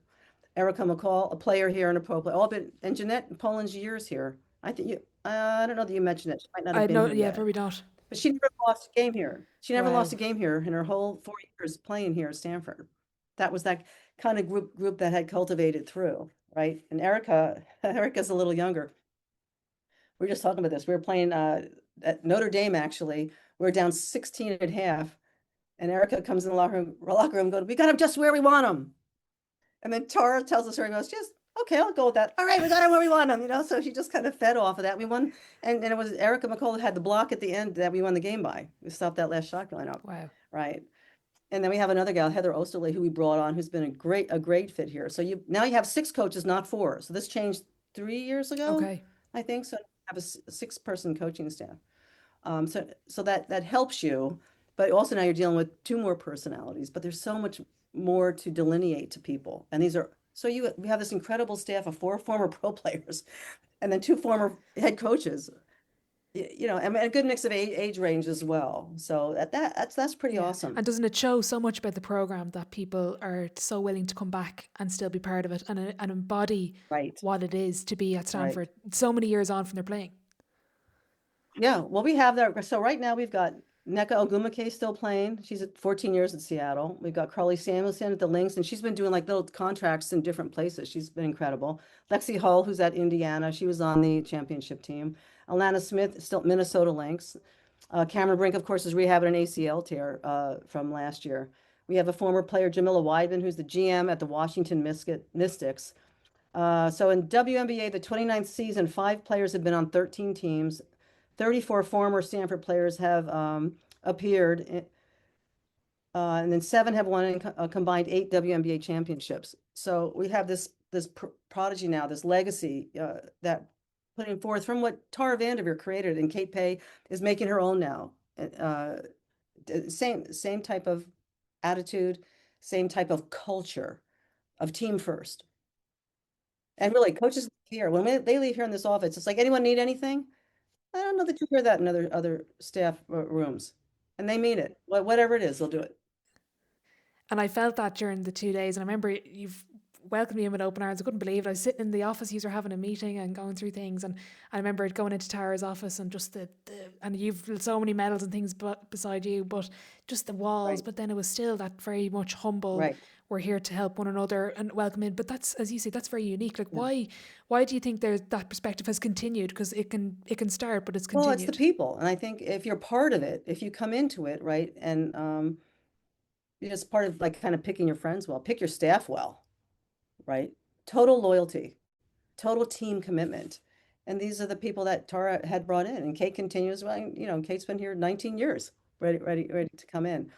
Erica McCall, a player here and a pro player. And Jeanette Poland's years here. I think I don't know that you mentioned it. She might not have been here yet. Probably not. But she never lost a game here. She never Wow. lost a game here in her whole 4 years playing here at Stanford. That was that kind of group that had cultivated through, right? And Erica's a little younger. We were just talking about this. We were playing at Notre Dame, actually. We were down 16 at half. And Erica comes in the locker room, going, we got him just where we want him. And then Tara tells us, she goes, Okay, I'll go with that. All right, we got him where we want him, So she just kind of fed off of that. We won, and it was Erica McCall had the block at the end that we won the game by. We stopped that last shot going up, Wow. right? And then we have another gal, Heather Osterley, who we brought on, who's been a great fit here. So now you have six coaches, not four. So this changed 3 years ago, Okay. I think. So you have a six-person coaching staff. So that helps you, but also now you're dealing with two more personalities. But there's so much more to delineate to people, and we have this incredible staff of four former pro players, and then two former head coaches. And a good mix of age range as well. So that's pretty Yeah. awesome. And doesn't it show so much about the program that people are so willing to come back and still be part of it and embody Right, what it is to be at right. Stanford so many years on from their playing? Yeah, well, we have that. So right now we've got Nneka Ogwumike still playing. She's at 14 years at Seattle. We've got Carly Samuelson at the Lynx, and she's been doing like little contracts in different places. She's been incredible. Lexi Hull, who's at Indiana, she was on the championship team. Alana Smith, still Minnesota Lynx. Cameron Brink, of course, is rehabbing an ACL tear from last year. We have a former player, Jamila Weidman, who's the GM at the Washington Mystics. So in WNBA, the 29th season, 5 players have been on 13 teams. 34 former Stanford players have appeared, and then 7 have won a combined 8 WNBA championships. So we have this prodigy now, this legacy that putting forth from what Tara VanDerveer created, and Kate Pay is making her own now. Uh, same type of attitude, same type of culture of team first. And really, coaches here, when they leave here in this office, it's like, anyone need anything? I don't know that you hear that in other staff rooms, and they mean it. Whatever it is, they'll do it. And I felt that during the 2 days. And I remember you've welcomed me in with open arms. I couldn't believe it. I was sitting in the office, you were having a meeting and going through things. And I remember going into Tara's office and just and you've so many medals and things beside you, but just the walls. Right, But then it was still that very much humble, right. we're here to help one another and welcome in. But that's, as you say, that's very unique. Like, Yeah. why do you think that perspective has continued? Because it can start, but it's Well, it's the continued. people, and I think if you're part of it, if you come into it, right, and it's part of like kind of picking your friends well, pick your staff well, right? Total loyalty, total team commitment. And these are the people that Tara had brought in. And Kate continues, well, Kate's been here 19 years, ready to come in,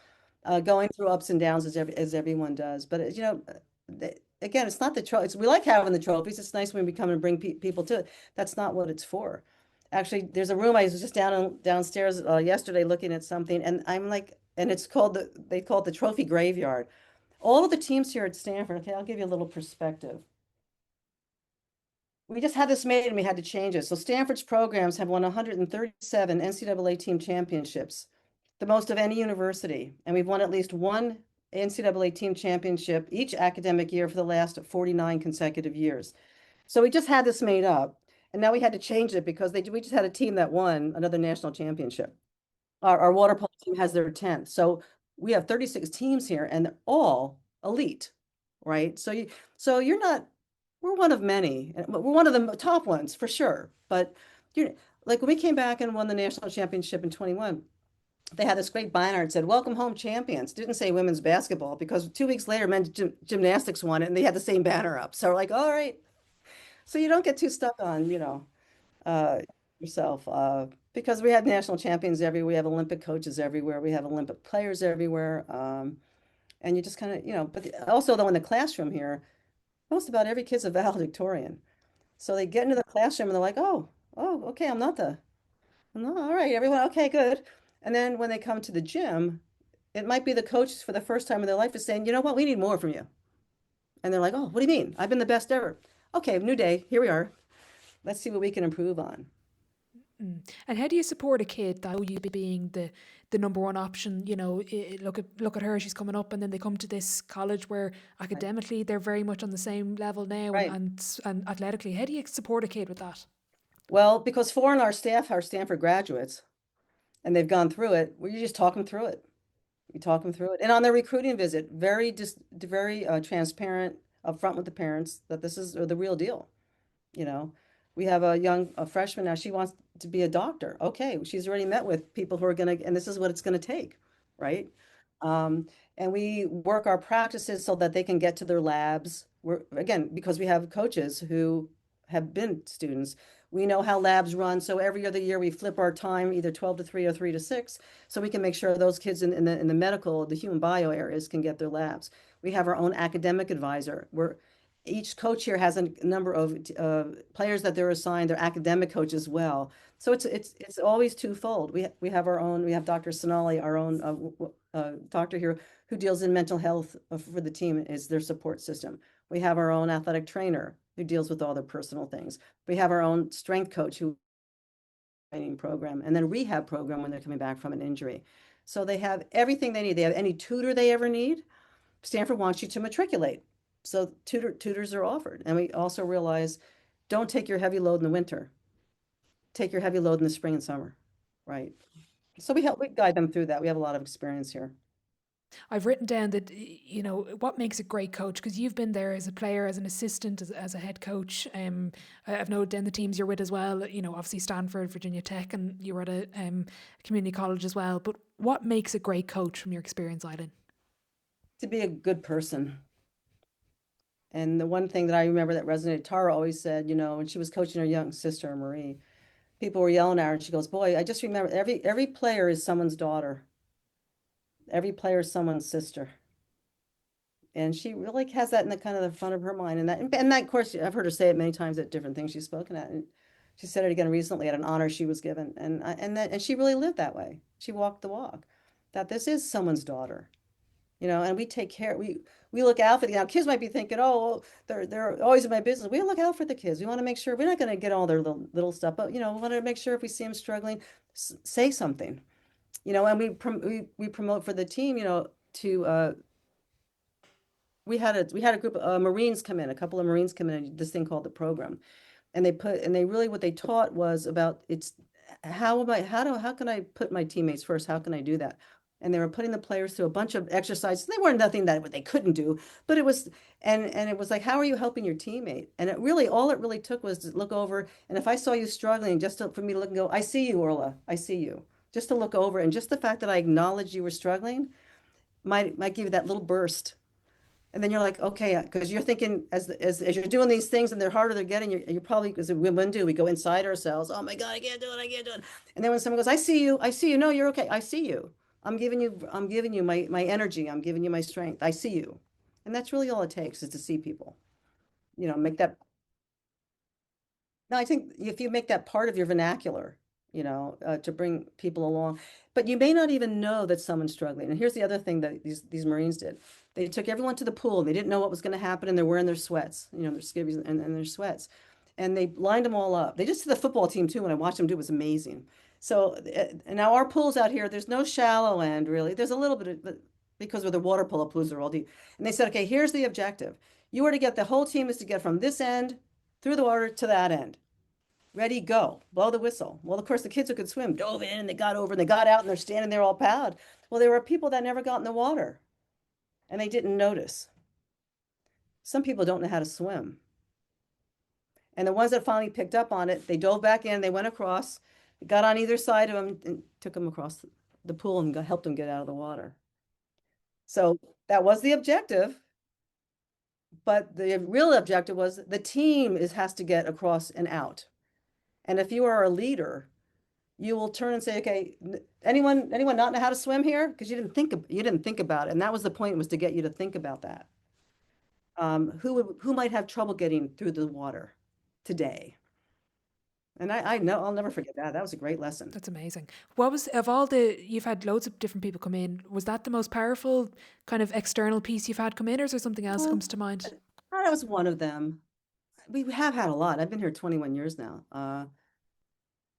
going through ups and downs as everyone does. But, again, it's not the trophy. We like having the trophies. It's nice when we come and bring people to it. That's not what it's for. Actually, there's a room, I was just downstairs yesterday looking at something, and I'm like, and they call it the trophy graveyard. All of the teams here at Stanford, okay, I'll give you a little perspective. We just had this made and we had to change it. So Stanford's programs have won 137 NCAA team championships, the most of any university. And we've won at least one NCAA team championship each academic year for the last 49 consecutive years. So we just had this made up. And now we had to change it because we just had a team that won another national championship. Our water polo team has their 10th. So we have 36 teams here and they're all elite, right? So you're not, we're one of many. We're one of the top ones for sure. But you like when we came back and won the national championship in 21, they had this great banner and said, "Welcome home, champions." Didn't say women's basketball because 2 weeks later, men's gymnastics won it and they had the same banner up. So we're like, all right. So you don't get too stuck on, uh, yourself, because we have national champions everywhere. We have Olympic coaches everywhere. We have Olympic players everywhere. And you just kind of, but also though in the classroom here, most about every kid's a valedictorian. So they get into the classroom and they're like, oh, okay, I'm not, all right, everyone, okay, good. And then when they come to the gym, it might be the coach for the first time in their life is saying, you know what, we need more from you. And they're like, oh, what do you mean? I've been the best ever. Okay, new day, here we are. Let's see what we can improve on. And how do you support a kid that you being the number one option? Look at her, she's coming up, and then they come to this college where Right. academically they're very much on the same level now, and Right. and athletically. How do you support a kid with that? Well, because 4 in our staff are Stanford graduates and they've gone through it, we just talk them through it. We talk them through it. And on their recruiting visit, very transparent, upfront with the parents that this is the real deal. You know, we have a freshman now. She wants to be a doctor. Okay, she's already met with people who are gonna, and this is what it's gonna take, right? And we work our practices so that they can get to their labs. We're, again, because we have coaches who have been students, we know how labs run. So every other year we flip our time either 12 to 3 or 3 to 6, so we can make sure those kids in the medical, the human bio areas can get their labs. We have our own academic advisor. Each coach here has a number of players that they're assigned, their academic coach as well. So it's always twofold. We have our own. We have Dr. Sonali, our own doctor here, who deals in mental health for the team, is their support system. We have our own athletic trainer who deals with all their personal things. We have our own strength coach who training program, and then a rehab program when they're coming back from an injury. So they have everything they need. They have any tutor they ever need. Stanford wants you to matriculate. So tutors are offered. And we also realize, don't take your heavy load in the winter. Take your heavy load in the spring and summer, right? So we guide them through that. We have a lot of experience here. I've written down that, what makes a great coach, because you've been there as a player, as an assistant, as a head coach. I've noted down the teams you're with as well, obviously Stanford, Virginia Tech, and you were at a community college as well. But what makes a great coach from your experience, Eileen? To be a good person. And the one thing that I remember that resonated, Tara always said, when she was coaching her young sister, Marie, people were yelling at her, and she goes, boy, I just remember every player is someone's daughter. Every player is someone's sister. And she really has that in the kind of the front of her mind. And that, of course, I've heard her say it many times at different things she's spoken at. And she said it again recently at an honor she was given. And she really lived that way. She walked the walk, that this is someone's daughter, and we take care. We look out for the, kids might be thinking, oh, well, they're always in my business. We look out for the kids. We want to make sure we're not going to get all their little stuff, but we want to make sure if we see them struggling, say something, and we promote for the team, to we had a group of Marines come in, a couple of Marines come in and this thing called the program. And they really, what they taught was about how can I put my teammates first? How can I do that? And they were putting the players through a bunch of exercises. They weren't nothing that they couldn't do, but it was, and it was like, how are you helping your teammate? And all it really took was to look over. And if I saw you struggling, for me to look and go, I see you, Orla, I see you. Just to look over, and just the fact that I acknowledged you were struggling might give you that little burst. And then you're like, okay, because you're thinking as you're doing these things and they're harder, they're getting, you're probably, because women do, we go inside ourselves. Oh my God, I can't do it. I can't do it. And then when someone goes, I see you. No, you're okay. I see you. I'm giving you my energy. I'm giving you my strength. I see you. And that's really all it takes, is to see people, make that. No, I think if you make that part of your vernacular, to bring people along, but you may not even know that someone's struggling. And here's the other thing that these Marines did. They took everyone to the pool. They didn't know what was going to happen, and they're wearing their sweats, their skivvies and their sweats. And they lined them all up. They just did the football team too. When I watched them do, it was amazing. So and now our pools out here, there's no shallow end really. There's a little bit of, because of the water polo pools are all deep. And they said, okay, here's the objective. You are to get, the whole team is to get from this end through the water to that end. Ready, go, blow the whistle. Well, of course, the kids who could swim dove in, and they got over and they got out, and they're standing there all proud. Well, there were people that never got in the water and they didn't notice. Some people don't know how to swim. And the ones that finally picked up on it, they dove back in, they went across, got on either side of them, and took them across the pool and helped them get out of the water. So that was the objective. But the real objective was the team has to get across and out. And if you are a leader, you will turn and say, okay, anyone not know how to swim here? Because you didn't think about it. And that was the point, was to get you to think about that. Who might have trouble getting through the water today? And I know I'll never forget that. That was a great lesson. That's amazing. What was, you've had loads of different people come in. Was that the most powerful kind of external piece you've had come in, or is there something else that comes to mind? That was one of them. We have had a lot. I've been here 21 years now.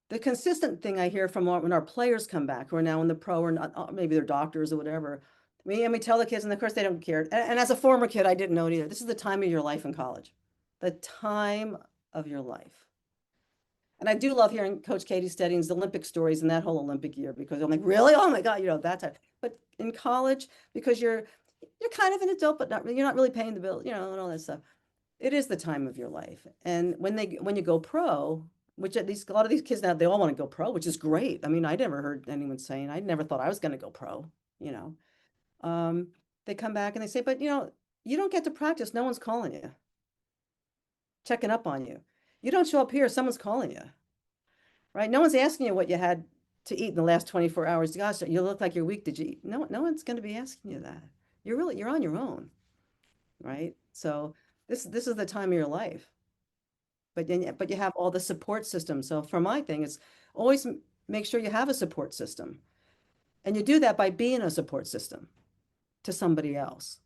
The consistent thing I hear from when our players come back, who are now in the pro, or not, maybe they're doctors or whatever, and we tell the kids, and of course they don't care. And as a former kid, I didn't know it either. This is the time of your life in college, the time of your life. And I do love hearing Coach Katie Stedding's Olympic stories in that whole Olympic year, because I'm like, really? Oh my God, that time. But in college, because you're kind of an adult, but you're not really paying the bill, and all that stuff. It is the time of your life. And when you go pro, which at least a lot of these kids now, they all want to go pro, which is great. I mean, I never heard anyone saying, I never thought I was going to go pro, They come back and they say, but you don't get to practice. No one's calling you, checking up on you. You don't show up here, someone's calling you, right? No one's asking you what you had to eat in the last 24 hours. Gosh, you look like you're weak. Did you eat? No one's going to be asking you that. You're on your own, right? So this is the time of your life. But you have all the support system. So for my thing, it's always make sure you have a support system. And you do that by being a support system to somebody else,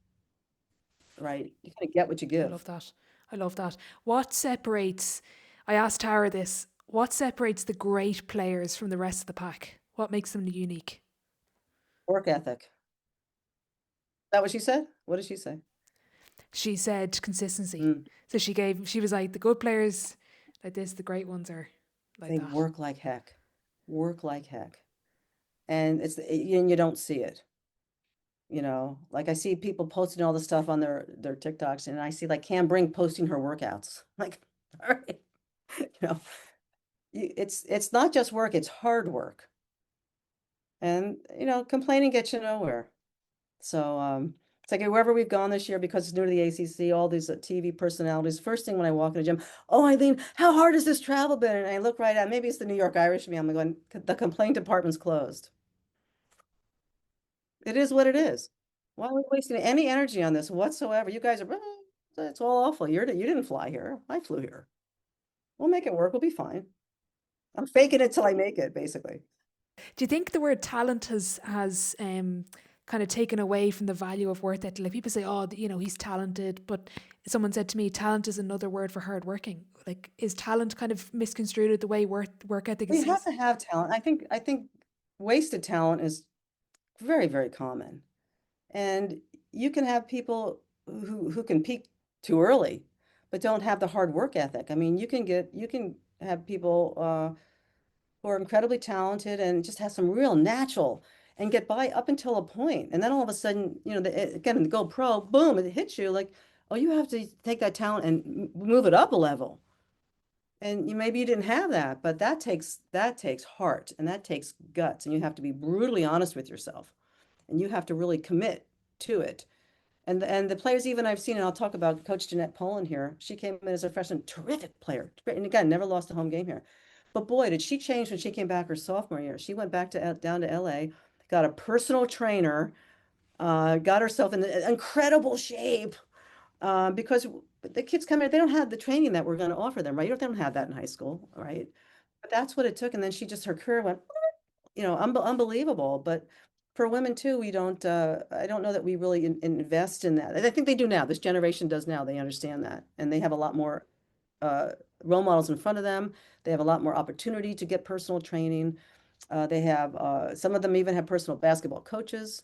right? You kind of get what you I give. love that. I love that. What separates, I asked Tara this, what separates the great players from the rest of the pack? What makes them unique? Work ethic. Is that what she said? What did she say? She said consistency. Mm. So she was like, the good players like this, the great ones are like They that. work like heck. Work like heck. And you don't see it. Like I see people posting all the stuff on their TikToks, and I see like Cam Brink posting her workouts. Like, all right, you know, it's not just work, it's hard work. And complaining gets you nowhere. So it's like wherever we've gone this year, because it's new to the ACC, all these TV personalities. First thing when I walk in the gym, oh, Eileen, how hard has this travel been? And I look right at, maybe it's the New York Irish in me. I'm going, the complaint department's closed. It is what it is. Why are we wasting any energy on this whatsoever? You guys are, it's all awful. You didn't fly here. I flew here. We'll make it work. We'll be fine. I'm faking it till I make it, basically. Do you think the word talent has kind of taken away from the value of work ethic? Like people say, oh, he's talented, but someone said to me, talent is another word for hardworking. Like, is talent kind of misconstrued the way work ethic We is? have to have talent. I think wasted talent is very, very common. And you can have people who can peak too early, but don't have the hard work ethic. I mean, you can have people who are incredibly talented and just have some real natural and get by up until a point. And then all of a sudden, again, go pro, boom, it hits you like, oh, you have to take that talent and move it up a level. And maybe you didn't have that, but that takes heart and that takes guts, and you have to be brutally honest with yourself, and you have to really commit to it. And the players even I've seen, and I'll talk about Coach Jeanette Poland here. She came in as a freshman, terrific player, and again, never lost a home game here. But boy, did she change when she came back her sophomore year. She went back to down to LA, got a personal trainer, got herself in incredible shape, because the kids come in, they don't have the training that we're going to offer them, right? They don't have that in high school, right? But that's what it took. And then her career went, unbelievable. But for women too, I don't know that we really invest in that. I think they do now. This generation does now. They understand that. And they have a lot more uh, role models in front of them. They have a lot more opportunity to get personal training. They have, some of them even have personal basketball coaches.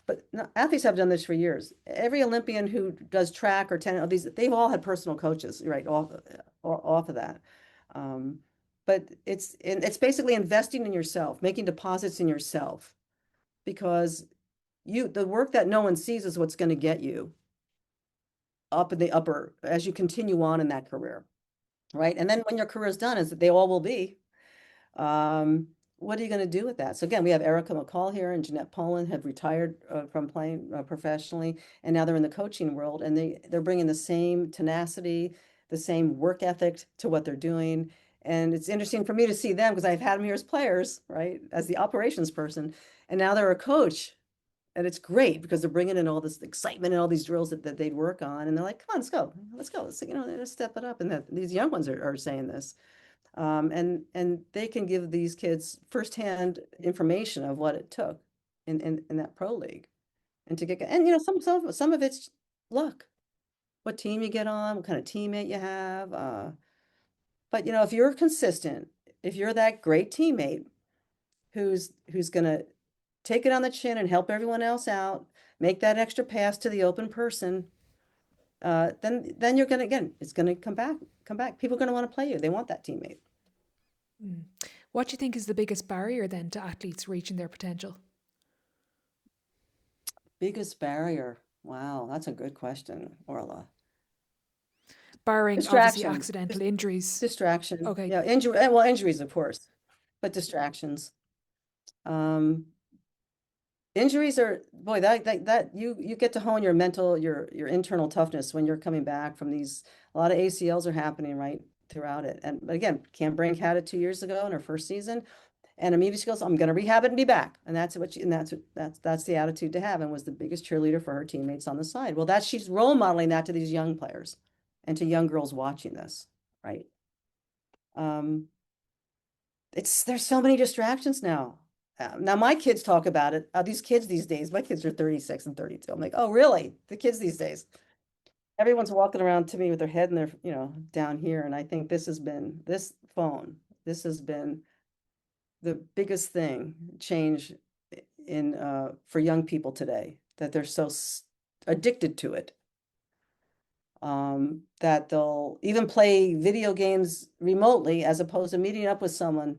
But no, athletes have done this for years. Every Olympian who does track or tennis, they've all had personal coaches, right, off of that. Um, but it's basically investing in yourself, making deposits in yourself, because the work that no one sees is what's going to get you up in the upper as you continue on in that career, right? And then when your career is done, as they all will be, um, what are you going to do with that? So again, we have Erica McCall here and Jeanette Poland have retired from playing professionally, and now they're in the coaching world, and they're bringing the same tenacity, the same work ethic to what they're doing. And it's interesting for me to see them because I've had them here as players, right, as the operations person, and now they're a coach. And it's great because they're bringing in all this excitement and all these drills that they'd work on. And they're like, come on, let's go. Let's step it up. And these young ones are saying this. And they can give these kids firsthand information of what it took in that pro league, and to get, and some of it's luck, what team you get on, what kind of teammate you have. But if you're consistent, if you're that great teammate who's gonna take it on the chin and help everyone else out, make that extra pass to the open person, then you're gonna, again, it's gonna come back. People are gonna want to play you. They want that teammate. Mm. What do you think is the biggest barrier then to athletes reaching their potential? Biggest barrier. Wow, that's a good question, Orla. Barring obviously Distraction. accidental injuries. Distraction. Okay. Yeah, well, injuries, of course, but distractions. Um, Injuries are, boy, that you get to hone your mental, your internal toughness when you're coming back from these. A lot of ACLs are happening right throughout it. And again, Cam Brink had it 2 years ago in her first season, and immediately she goes, "I'm going to rehab it and be back." And that's the attitude to have, and was the biggest cheerleader for her teammates on the side. Well, she's role modeling that to these young players and to young girls watching this, right? Um, there's so many distractions now. Now my kids talk about it. These kids these days, my kids are 36 and 32. I'm like, oh, really? The kids these days. Everyone's walking around to me with their head in their, down here. And I think this phone, this has been the biggest change in for young people today, that they're so addicted to it. That they'll even play video games remotely as opposed to meeting up with someone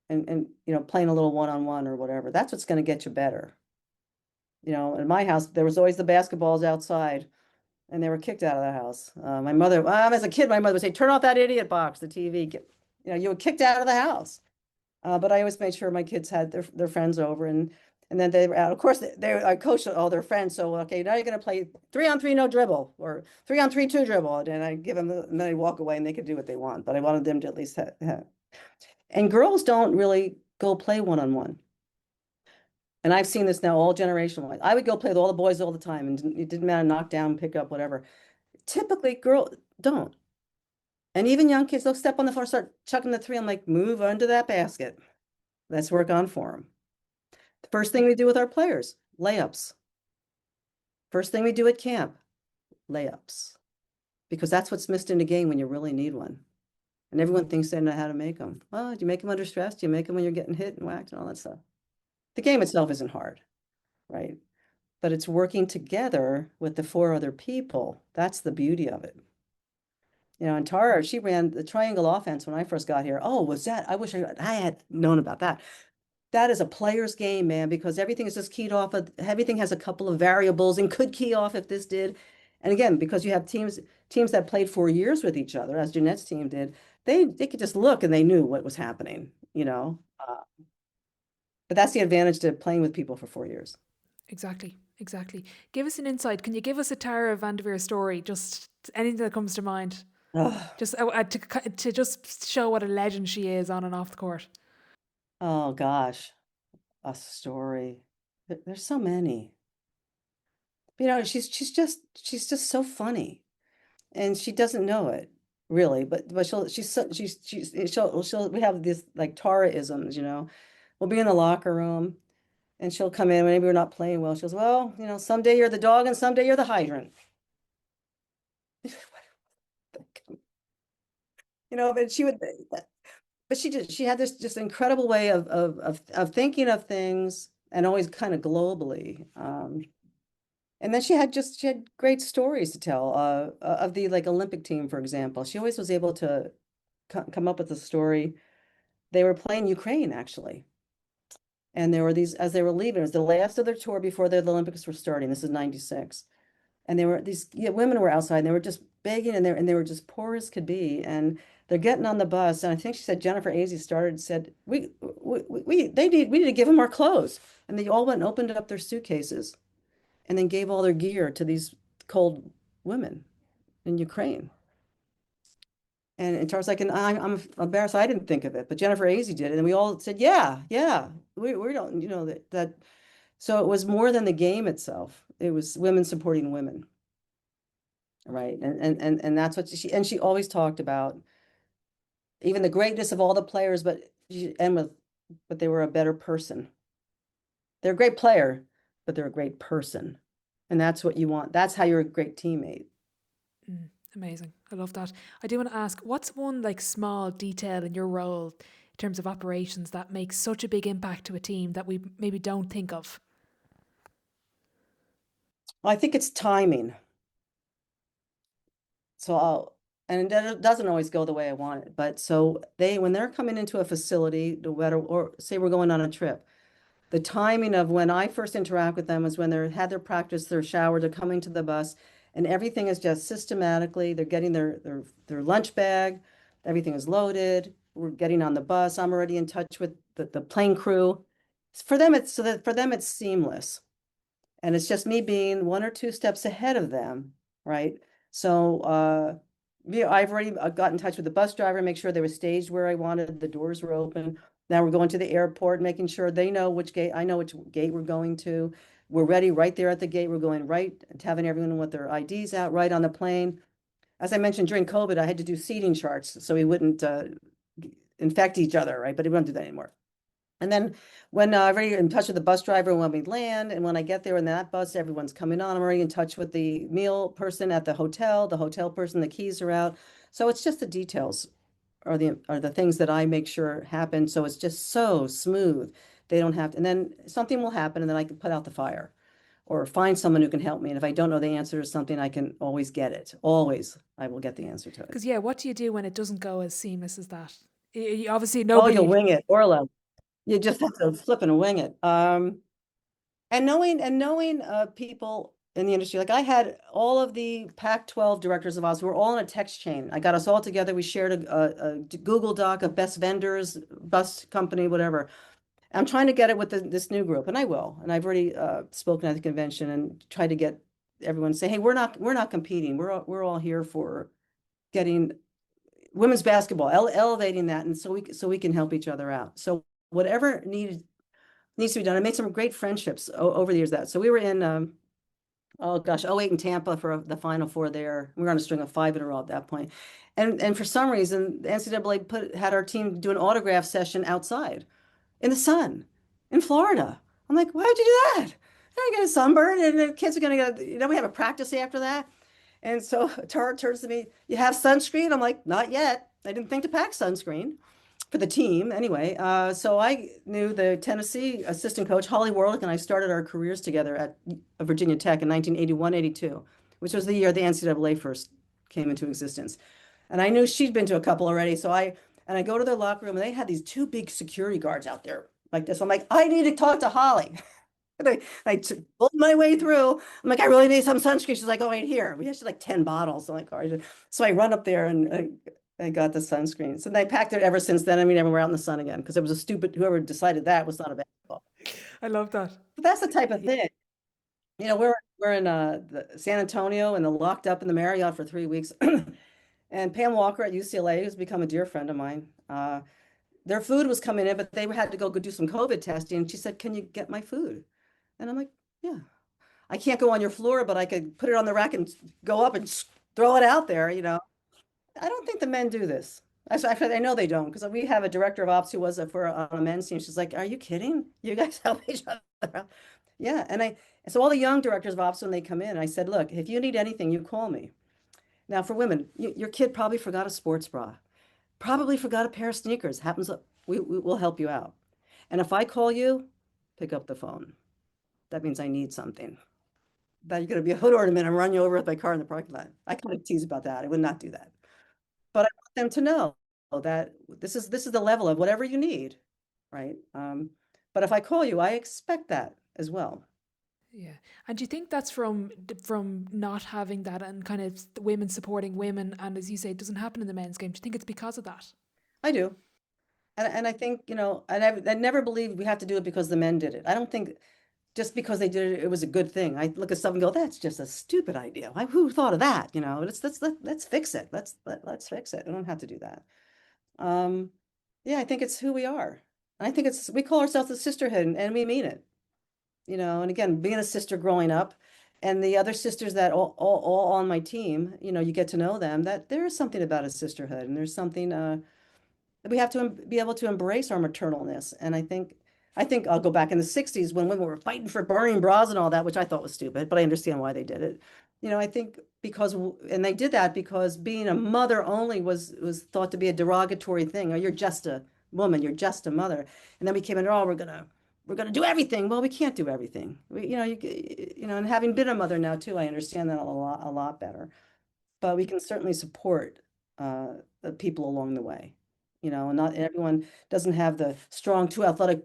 and playing a little one-on-one or whatever. That's what's going to get you better. In my house, there was always the basketballs outside, and they were kicked out of the house. My mother, as a kid, my mother would say, "Turn off that idiot box, the TV." You were kicked out of the house. But I always made sure my kids had their friends over, and then they were out. Of course, I coached all their friends. So, okay, now you're going to play 3-on-3 no dribble, or 3-on-3 two dribble, and I give them, and then they walk away and they could do what they want. But I wanted them to at least have. And girls don't really go play one-on-one. And I've seen this now all generational. I would go play with all the boys all the time, and it didn't matter, knock down, pick up, whatever. Typically, girls don't. And even young kids, they'll step on the floor, start chucking the three. I'm like, move under that basket. Let's work on form. The first thing we do with our players, layups. First thing we do at camp, layups. Because that's what's missed in a game when you really need one. And everyone thinks they know how to make them. Oh, do you make them under stress? Do you make them when you're getting hit and whacked and all that stuff? The game itself isn't hard, right? But it's working together with the four other people. That's the beauty of it. And Tara, she ran the triangle offense when I first got here. Oh, was that? I wish I had known about that. That is a player's game, man, because everything is just keyed off of, everything has a couple of variables and could key off if this did. And again, because you have teams that played 4 years with each other, as Jeanette's team did, they could just look and they knew what was happening, but that's the advantage to playing with people for 4 years. Exactly. Give us an insight. Can you give us a Tara VanDerveer story? Just anything that comes to mind. Just to just show what a legend she is on and off the court. Oh gosh, a story. There's so many. She's just so funny, and she doesn't know it really. But she'll we have these like Tara-isms. We'll be in the locker room, and she'll come in, maybe we're not playing well. She goes, "Well, someday you're the dog and someday you're the hydrant." But she had this just incredible way of thinking of things, and always kind of globally. And then she had great stories to tell of the like Olympic team, for example. She always was able to come up with a story. They were playing Ukraine, actually. And there were these, as they were leaving, it was the last of their tour before the Olympics were starting. This is 96. And these women were outside, and they were just begging, and they were just poor as could be. And they're getting on the bus. And I think she said Jennifer Azzi said, we need to give them our clothes. And they all went and opened up their suitcases and then gave all their gear to these cold women in Ukraine. And Charles like, and I'm embarrassed I didn't think of it, but Jennifer Azzi did it, and we all said, yeah, we don't, that. So it was more than the game itself. It was women supporting women, right? And that's what she always talked about, even the greatness of all the players, but they were a better person. They're a great player, but they're a great person. And that's what you want. That's how you're a great teammate. Amazing. I love that. I do want to ask, what's one like small detail in your role in terms of operations that makes such a big impact to a team that we maybe don't think of? Well, I think it's timing. And it doesn't always go the way I want it. But so when they're coming into a facility, or say we're going on a trip, the timing of when I first interact with them is when they had their practice, their shower, they're coming to the bus, and everything is just systematically. They're getting their lunch bag, everything is loaded. We're getting on the bus. I'm already in touch with the plane crew. for them it's seamless. And it's just me being one or two steps ahead of them, right? So yeah, I've already got in touch with the bus driver, make sure they were staged where I wanted, the doors were open. Now we're going to the airport, making sure they know which gate, I know which gate we're going to. We're ready right there at the gate. We're going right, having everyone with their IDs out right on the plane. As I mentioned, during COVID, I had to do seating charts so we wouldn't infect each other, right? But we don't do that anymore. And then when I'm already in touch with the bus driver when we land, and when I get there in that bus, everyone's coming on. I'm already in touch with the meal person at the hotel person, the keys are out. So it's just the details are the things that I make sure happen. So it's just so smooth. They don't have to, and then something will happen, and then I can put out the fire or find someone who can help me. And if I don't know the answer to something, I can always get it. Always, I will get the answer to it. Because yeah, what do you do when it doesn't go as seamless as that? Obviously, Oh, you'll nobody. wing it, Orla. You just have to flip and wing it. And knowing people in the industry, like I had all of the Pac-12 directors of ours, we were all in a text chain. I got us all together. We shared a Google Doc of best vendors, bus company, whatever. I'm trying to get it with this new group, and I will. And I've already spoken at the convention and tried to get everyone to say, hey, we're not competing. We're all here for getting women's basketball, elevating that, and so we can help each other out. So whatever needs to be done. I made some great friendships over the years that. So we were in oh gosh, '08 in Tampa for the Final Four there. We were on a string of 5 in a row at that point. And for some reason, the NCAA had our team do an autograph session outside in the sun in Florida. I'm like, why would you do that? They're gonna get a sunburn and the kids are gonna get, we have a practice after that. And so Tara turns to me, you have sunscreen? I'm like, not yet. I didn't think to pack sunscreen for the team anyway. So I knew the Tennessee assistant coach, Holly Warlick, and I started our careers together at Virginia Tech in 1981, 82, which was the year the NCAA first came into existence. And I knew she'd been to a couple already. And I go to their locker room and they had these two big security guards out there like this. I'm like, I need to talk to Holly. And I pulled my way through. I'm like, I really need some sunscreen. She's like, oh, right here. We had like 10 bottles. I'm like, all right. So I run up there and I got the sunscreen. So they packed it ever since then. I mean, we're out in the sun again because it was a stupid, whoever decided that was not a basketball. I love that. But that's the type of thing. You know, we're in San Antonio and locked up in the Marriott for 3 weeks. And Pam Walker at UCLA, who's become a dear friend of mine, their food was coming in, but they had to go do some COVID testing. And she said, can you get my food? And I'm like, yeah, I can't go on your floor, but I could put it on the rack and go up and throw it out there, you know. I don't think the men do this. I know they don't because we have a director of ops who was for a men's team. She's like, are you kidding? You guys help each other out. Yeah. So all the young directors of ops, when they come in, I said, look, if you need anything, you call me. Now for women, your kid probably forgot a sports bra, probably forgot a pair of sneakers. Happens, we will help you out. And if I call you, pick up the phone. That means I need something. That you're going to be a hood ornament and run you over with my car in the parking lot. I kind of tease about that. I would not do that. But I want them to know that this is the level of whatever you need, right? But if I call you, I expect that as well. Yeah. And do you think that's from not having that and kind of the women supporting women, and as you say, it doesn't happen in the men's game? Do you think it's because of that? I do. And I think, you know, I never believed we have to do it because the men did it. I don't think just because they did it, it was a good thing. I look at stuff and go, that's just a stupid idea. Who thought of that? You know, let's fix it. Let's fix it. We don't have to do that. Yeah, I think it's who we are. I think we call ourselves a sisterhood and we mean it. You know, and again, being a sister growing up and the other sisters that all on my team, you know, you get to know them, that there is something about a sisterhood and there's something we have to be able to embrace our maternalness. And I think I'll go back in the 60s when women were fighting for burning bras and all that, which I thought was stupid, but I understand why they did it. You know, I think and they did that because being a mother only was thought to be a derogatory thing. Or you're just a woman, you're just a mother. And then we came in, oh, we're gonna do everything. Well, we can't do everything. And having been a mother now too, I understand that a lot better. But we can certainly support the people along the way. You know, and not everyone doesn't have the strong, too athletic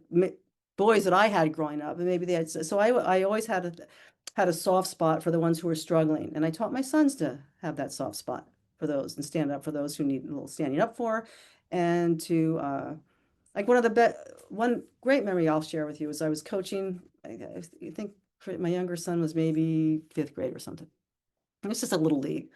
boys that I had growing up, and maybe they had. So I always had a soft spot for the ones who were struggling, and I taught my sons to have that soft spot for those and stand up for those who need a little standing up for, and to Like one great memory I'll share with you is I was coaching, I think my younger son was maybe fifth grade or something. It was just a little league.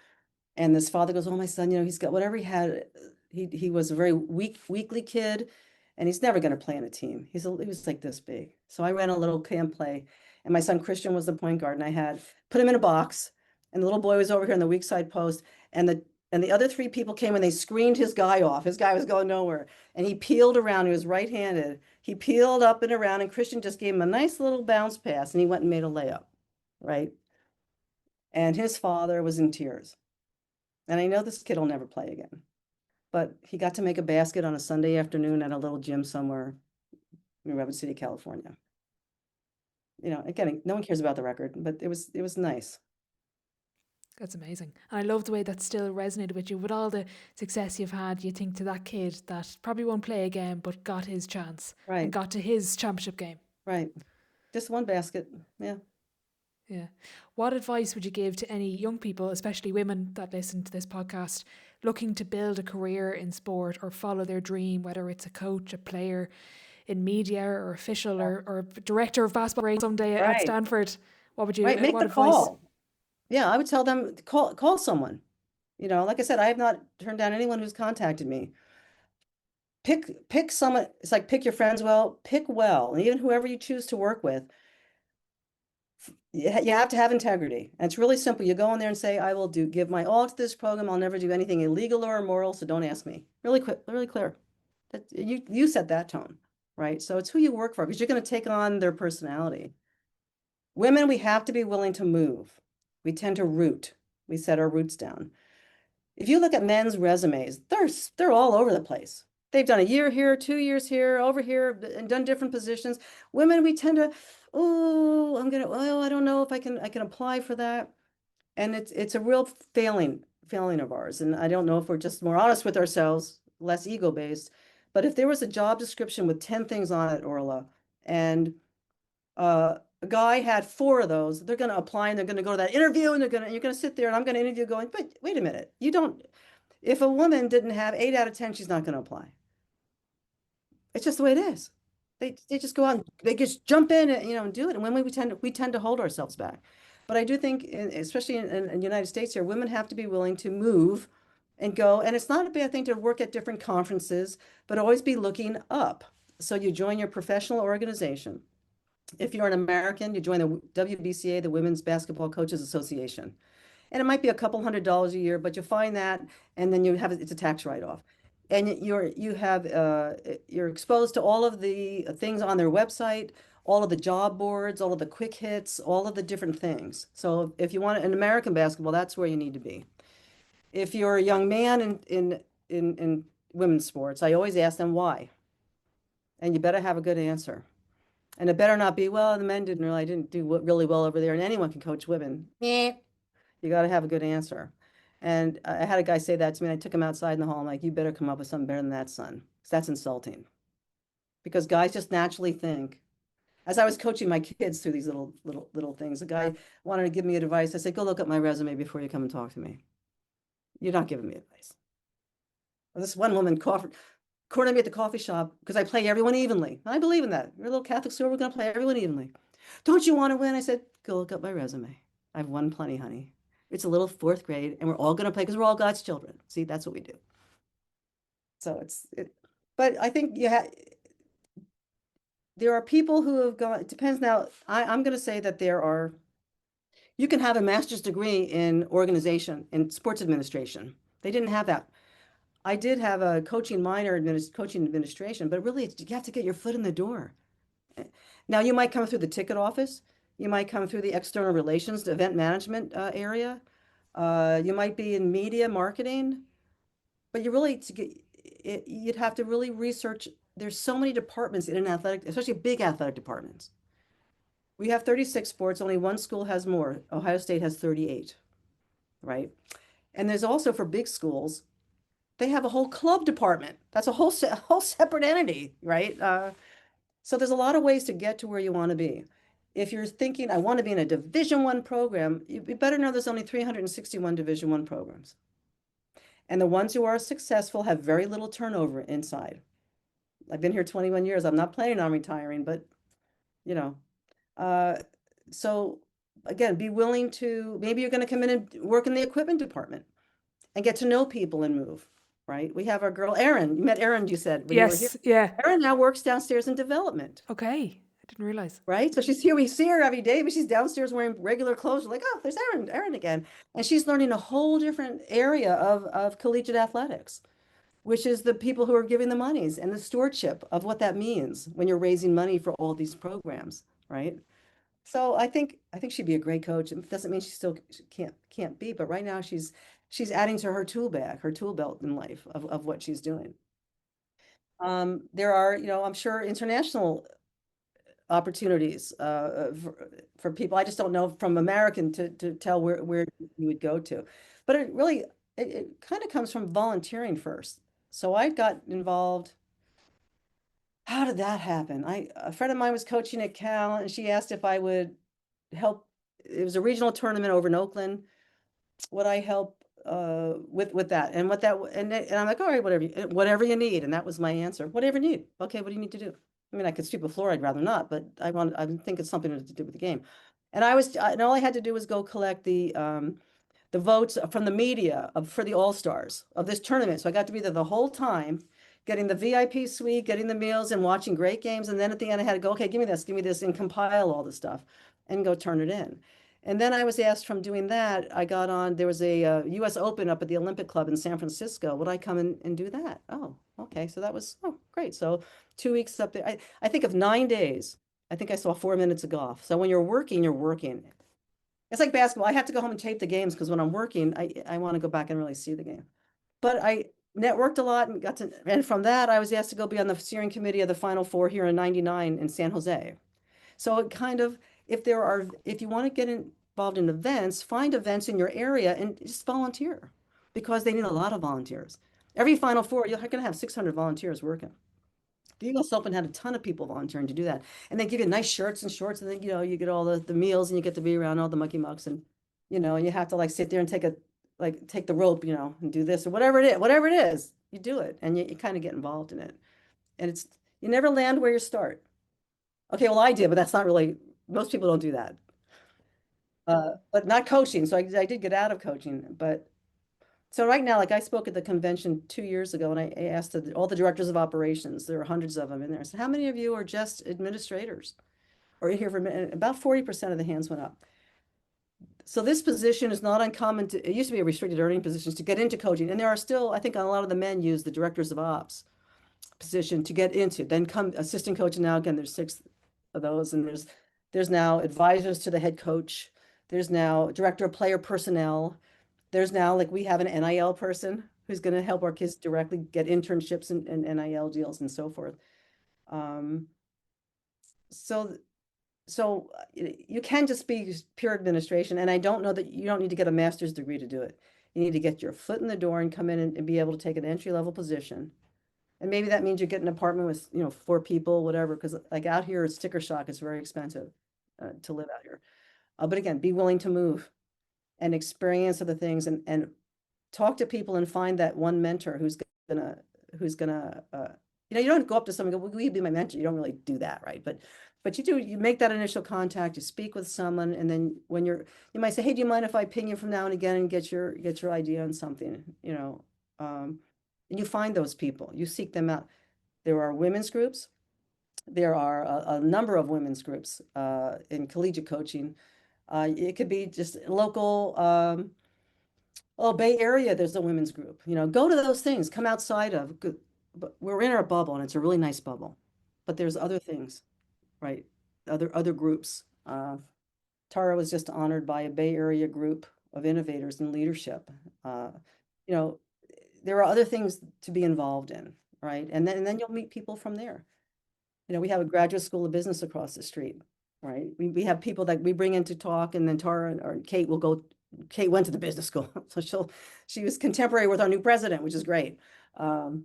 And this father goes, "Oh, my son, he's got whatever he had. He was a very weakly kid, and he's never going to play in a team. He was like this big." So I ran a little camp play, and my son Christian was the point guard, and I had put him in a box, and the little boy was over here on the weak side post, and the other three people came and they screened his guy off. His guy was going nowhere, and he peeled around. He was right-handed. He peeled up and around, and Christian just gave him a nice little bounce pass, and he went and made a layup, right? And his father was in tears. And I know this kid will never play again, but he got to make a basket on a Sunday afternoon at a little gym somewhere in Redwood City, California. Again, no one cares about the record, but it was nice. That's amazing. And I love the way that still resonated with you. With all the success you've had, you think to that kid that probably won't play again, but got his chance and Right, got to his championship game. right. Just one basket. Yeah. Yeah. What advice would you give to any young people, especially women that listen to this podcast, looking to build a career in sport or follow their dream, whether it's a coach, a player, in media or official or director of basketball someday at Right, Stanford? right. Make What the advice? call. Yeah, I would tell them call someone. Like I said, I have not turned down anyone who's contacted me. Pick someone. It's like pick your friends well, pick well, and even whoever you choose to work with. You have to have integrity. And it's really simple. You go in there and say, I will give my all to this program. I'll never do anything illegal or immoral, so don't ask me. Really quick, really clear. You set that tone, right? So it's who you work for because you're going to take on their personality. Women, we have to be willing to move. We tend to root. We set our roots down. If you look at men's resumes, they're all over the place. They've done a year here, 2 years here, over here, and done different positions. Women, we tend to, I don't know if I can apply for that. And it's a real failing of ours. And I don't know if we're just more honest with ourselves, less ego-based. But if there was a job description with 10 things on it, Orla, and a guy had 4 of those, they're going to apply and they're going to go to that interview and you're going to sit there and I'm going to interview going, but wait a minute, if a woman didn't have 8 out of 10, she's not going to apply. It's just the way it is. They just go out and they just jump in and do it. And when we tend to hold ourselves back. But I do think, especially in the United States here, women have to be willing to move and go. And it's not a bad thing to work at different conferences, but always be looking up. So you join your professional organization. If you're an American, you join the WBCA, the Women's Basketball Coaches Association. And it might be a couple $100s a year, but you find that, and then it's a tax write-off. And you're exposed to all of the things on their website, all of the job boards, all of the quick hits, all of the different things. So if you want an American basketball, that's where you need to be. If you're a young man in women's sports, I always ask them why. And you better have a good answer. And it better not be, well, the men didn't do really well over there, and anyone can coach women. You got to have a good answer. And I had a guy say that to me, and I took him outside in the hall. I'm like, you better come up with something better than that, son. Because that's insulting. Because guys just naturally think. As I was coaching my kids through these little things, a guy wanted to give me advice. I said, go look at my resume before you come and talk to me. You're not giving me advice. Well, this one woman cornered me at the coffee shop because I play everyone evenly. I believe in that. We're a little Catholic store. We're going to play everyone evenly. Don't you want to win? I said, go look up my resume. I've won plenty, honey. It's a little 4th grade, and we're all going to play because we're all God's children. See, that's what we do. So but I think there are people who have gone, it depends now. I'm going to say that you can have a master's degree in organization, in sports administration. They didn't have that. I did have a coaching minor, coaching administration, but really you have to get your foot in the door. Now you might come through the ticket office. You might come through the external relations, the event management area. You might be in media marketing, but you'd have to really research. There's so many departments in an athletic, especially big athletic departments. We have 36 sports. Only one school has more. Ohio State has 38, right? And there's also for big schools, they have a whole club department. That's a whole separate entity, right? So there's a lot of ways to get to where you want to be. If you're thinking, I want to be in a Division I program, you better know there's only 361 Division I programs. And the ones who are successful have very little turnover inside. I've been here 21 years. I'm not planning on retiring, but you know, uh, so again, be willing to, maybe you're going to come in and work in the equipment department and get to know people and move, right? We have our girl Erin. You met Erin, you said, when you were here. Yes, yeah. Erin now works downstairs in development, Okay. I didn't realize. right? So she's here, we see her every day, but she's downstairs wearing regular clothes. We're like, oh, there's Erin again. And she's learning a whole different area of collegiate athletics, which is the people who are giving the monies and the stewardship of what that means when you're raising money for all these programs, right? So I think she'd be a great coach. It doesn't mean she can't be, but right now she's adding to her tool bag, her tool belt in life of what she's doing. There are, I'm sure international opportunities for people. I just don't know from American to tell where you would go to. But it kind of comes from volunteering first. So I got involved. How did that happen? A friend of mine was coaching at Cal and she asked if I would help. It was a regional tournament over in Oakland. Would I help with that? And and I'm like, all right, whatever you need. And that was my answer. Whatever you need. Okay, what do you need to do? I mean, I could sweep the floor, I'd rather not, but I think it's something to do with the game. And all I had to do was go collect the votes from the media for the All-Stars of this tournament. So I got to be there the whole time, getting the VIP suite, getting the meals and watching great games. And then at the end, I had to go, okay, give me this, and compile all the stuff and go turn it in. And then I was asked from doing that, there was a US Open up at the Olympic Club in San Francisco. Would I come in and do that? Oh, okay. So that was, oh, great. So 2 weeks up there. I think of 9 days. I think I saw 4 minutes of golf. So when you're working, you're working. It's like basketball. I have to go home and tape the games because when I'm working, I want to go back and really see the game. But I networked a lot and from that, I was asked to go be on the steering committee of the Final Four here in '99 in San Jose. So it kind of, if you want to get involved in events, find events in your area and just volunteer because they need a lot of volunteers. Every Final Four, you're going to have 600 volunteers working. The US Open had a ton of people volunteering to do that. And they give you nice shirts and shorts, and then, you get all the meals and you get to be around all the mucky mucks and, and you have to like sit there and take the rope, and do this or whatever it is, you do it and you kind of get involved in it. And you never land where you start. Okay, well, I did, but that's not really, most people don't do that. But not coaching. So I did get out of coaching, but so right now, like I spoke at the convention 2 years ago and I asked all the directors of operations, there were hundreds of them in there. I said, how many of you are just administrators or here for about 40% of the hands went up. So this position is not uncommon it used to be a restricted earning positions to get into coaching. And there are still, I think a lot of the men use the directors of ops position to get into, then come assistant coach. And now again, there's 6 of those. And there's now advisors to the head coach. There's now director of player personnel. There's now, like, we have an NIL person who's going to help our kids directly get internships and NIL deals and so forth. So you can just be pure administration. And I don't know that you don't need to get a master's degree to do it. You need to get your foot in the door and come in and be able to take an entry-level position. And maybe that means you get an apartment with, 4 people, whatever, because like out here, it's sticker shock. It's very expensive to live out here. But again, be willing to move and experience other things and talk to people and find that one mentor who's gonna, you don't go up to someone and go, will you be my mentor? You don't really do that, right? But you make that initial contact, you speak with someone, and then when you might say, hey, do you mind if I ping you from now and again and get your idea on something, and you find those people, you seek them out. There are women's groups. There are a number of women's groups in collegiate coaching. It could be just local, Bay Area, there's a women's group, go to those things, come outside of, but we're in our bubble and it's a really nice bubble, but there's other things, right? Other groups. Tara was just honored by a Bay Area group of innovators in leadership. You know, there are other things to be involved in, right? And then you'll meet people from there. We have a graduate school of business across the street, right? We have people that we bring in to talk, and then Tara or Kate will go. Kate went to the business school, so she was contemporary with our new president, which is great. And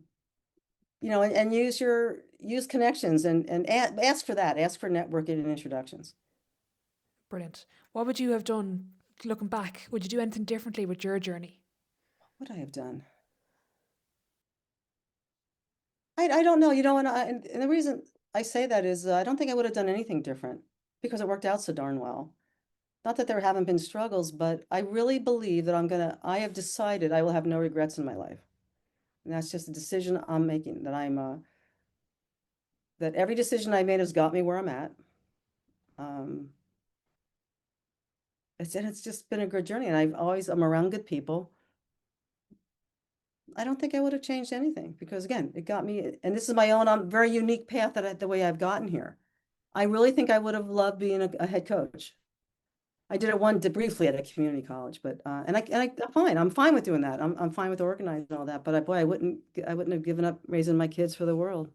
use connections and ask for that. Ask for networking and introductions. Brilliant. What would you have done looking back? Would you do anything differently with your journey? What would I have done? I don't know, and the reason I say that is I don't think I would have done anything different because it worked out so darn well. Not that there haven't been struggles, but I really believe that I have decided I will have no regrets in my life. And that's just a decision I'm making, that every decision I made has got me where I'm at. Um, it's just been a good journey, and I'm around good people. I don't think I would have changed anything because again, it got me, and this is my own very unique path the way I've gotten here. I really think I would have loved being a head coach. I did it briefly at a community college, but I'm fine. I'm fine with doing that. I'm fine with organizing all that. But boy, I wouldn't have given up raising my kids for the world.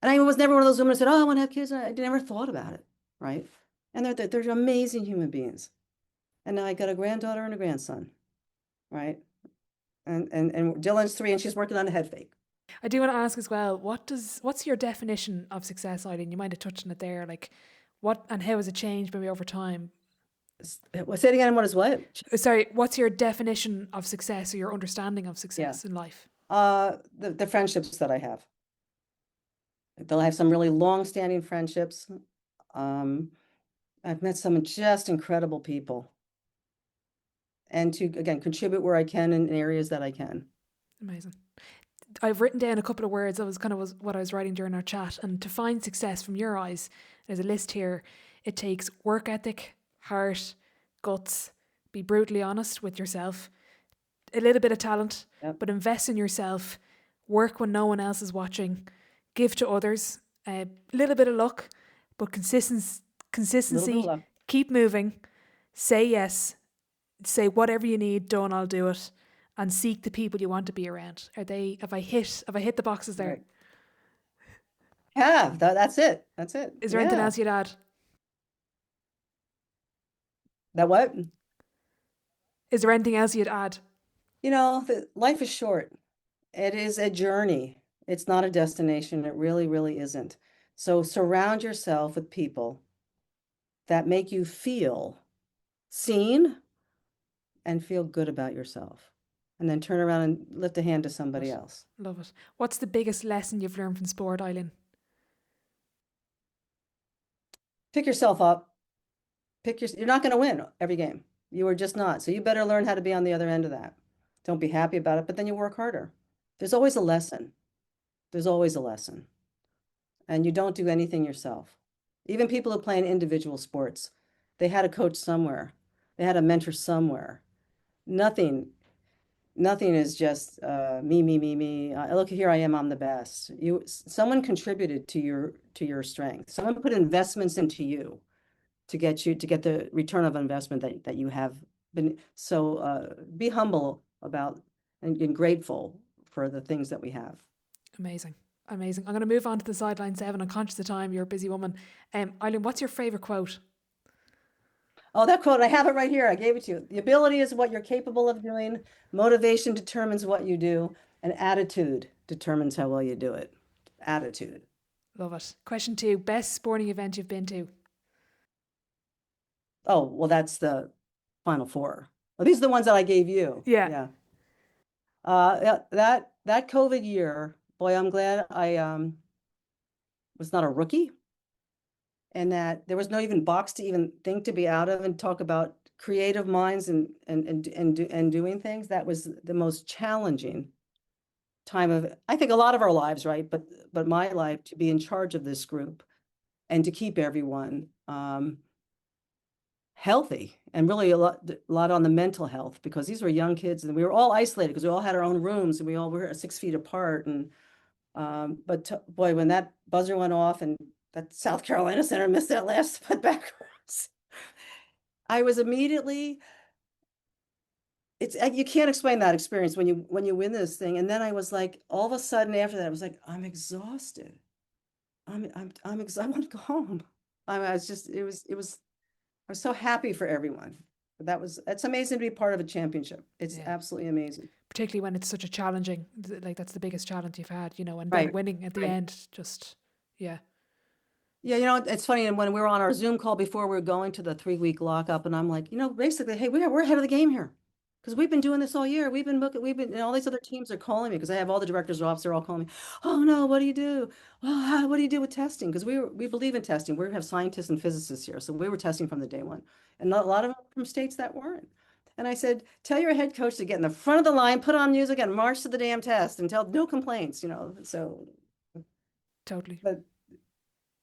And I was never one of those women who said, "Oh, I want to have kids." I never thought about it, right? And they're amazing human beings. And now I got a granddaughter and a grandson, right? And Dylan's 3, and she's working on a head fake. I do want to ask as well, what's your definition of success, Eileen? You might have touched on it there, like what and how has it changed maybe over time? Say it again. What is what? Sorry, what's your definition of success or your understanding of success in life? The friendships that I have. They'll have some really long-standing friendships. I've met some just incredible people. And to, again, contribute where I can in areas that I can. Amazing. I've written down a couple of words. That was kind of what I was writing during our chat. And to find success from your eyes, there's a list here. It takes work ethic, heart, guts, be brutally honest with yourself, a little bit of talent, but invest in yourself, work when no one else is watching, give to others, a little bit of luck, but consistency, keep moving, say yes, say whatever you need, done, I'll do it, and seek the people you want to be around. Have I hit the boxes there? Right. That's it. Is there anything else you'd add? That what? Is there anything else you'd add? Life is short. It is a journey. It's not a destination. It really, really isn't. So surround yourself with people that make you feel seen and feel good about yourself. And then turn around and lift a hand to somebody else. Love it. What's the biggest lesson you've learned from sport, Eileen? Pick yourself up. You're not going to win every game. You are just not. So you better learn how to be on the other end of that. Don't be happy about it, but then you work harder. There's always a lesson. There's always a lesson. And you don't do anything yourself. Even people who play in individual sports, they had a coach somewhere. They had a mentor somewhere. Nothing is just me. Look, here I am, I'm the best. Someone contributed to your strength. Someone put investments into you to get the return of investment that you have been. So be humble about and grateful for the things that we have. Amazing. I'm going to move on to the Sideline 7. I'm conscious of time. You're a busy woman. Eileen, what's your favorite quote? Oh, that quote, I have it right here. I gave it to you. The ability is what you're capable of doing. Motivation determines what you do. And attitude determines how well you do it. Attitude. Love it. Question 2, best sporting event you've been to? Oh, well, that's the Final Four. Well, these are the ones that I gave you. Yeah. That COVID year, boy, I'm glad I was not a rookie. And that there was no even box to even think to be out of and talk about creative minds and doing things. That was the most challenging time of, I think, a lot of our lives, right? But my life, to be in charge of this group and to keep everyone healthy, and really a lot on the mental health, because these were young kids and we were all isolated because we all had our own rooms and we all were 6 feet apart. And boy, when that buzzer went off and that South Carolina center missed that last putback, I was immediately, you can't explain that experience when you win this thing. And then I was like, all of a sudden after that, I was like, I'm exhausted. I want to go home. I was so happy for everyone. It's amazing to be part of a championship. It's absolutely amazing. Particularly when it's such a challenging, like that's the biggest challenge you've had, and then winning at the end, just, yeah. Yeah, it's funny. And when we were on our Zoom call before we were going to the 3-week lockup, and I'm like, basically, hey, we're ahead of the game here. Because we've been doing this all year. And all these other teams are calling me because I have all the directors of office, they're all calling me. Oh no, what do you do? Well, what do you do with testing? Because we believe in testing. We have scientists and physicists here. So we were testing from the day one. And a lot of them from states that weren't. And I said, tell your head coach to get in the front of the line, put on music and march to the damn test and tell no complaints, So, Totally. but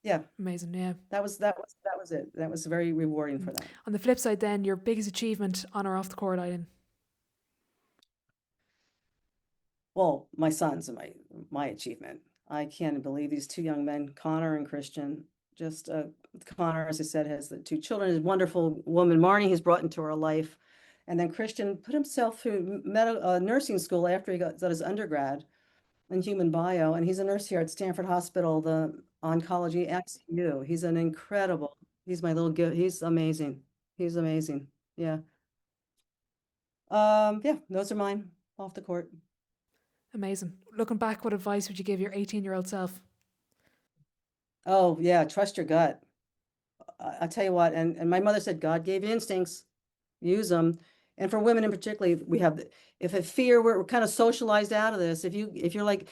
yeah, Amazing. Yeah. that was it. That was very rewarding for them. On the flip side then, your biggest achievement on or off the court, Eileen? Well, my sons and my achievement. I can't believe these two young men, Connor and Christian. Just Connor, as I said, has the two children, his wonderful woman, Marnie, he's brought into our life. And then Christian put himself through nursing school after he got his undergrad in human bio. And he's a nurse here at Stanford Hospital, the oncology ICU. He's he's my little gift. He's amazing. He's amazing. Yeah. Yeah, those are mine off the court. Amazing. Looking back, what advice would you give your 18-year-old self? Oh, yeah, trust your gut. I tell you what, and my mother said, God gave you instincts, use them. And for women in particular, if a fear, we're kind of socialized out of this. If you're like,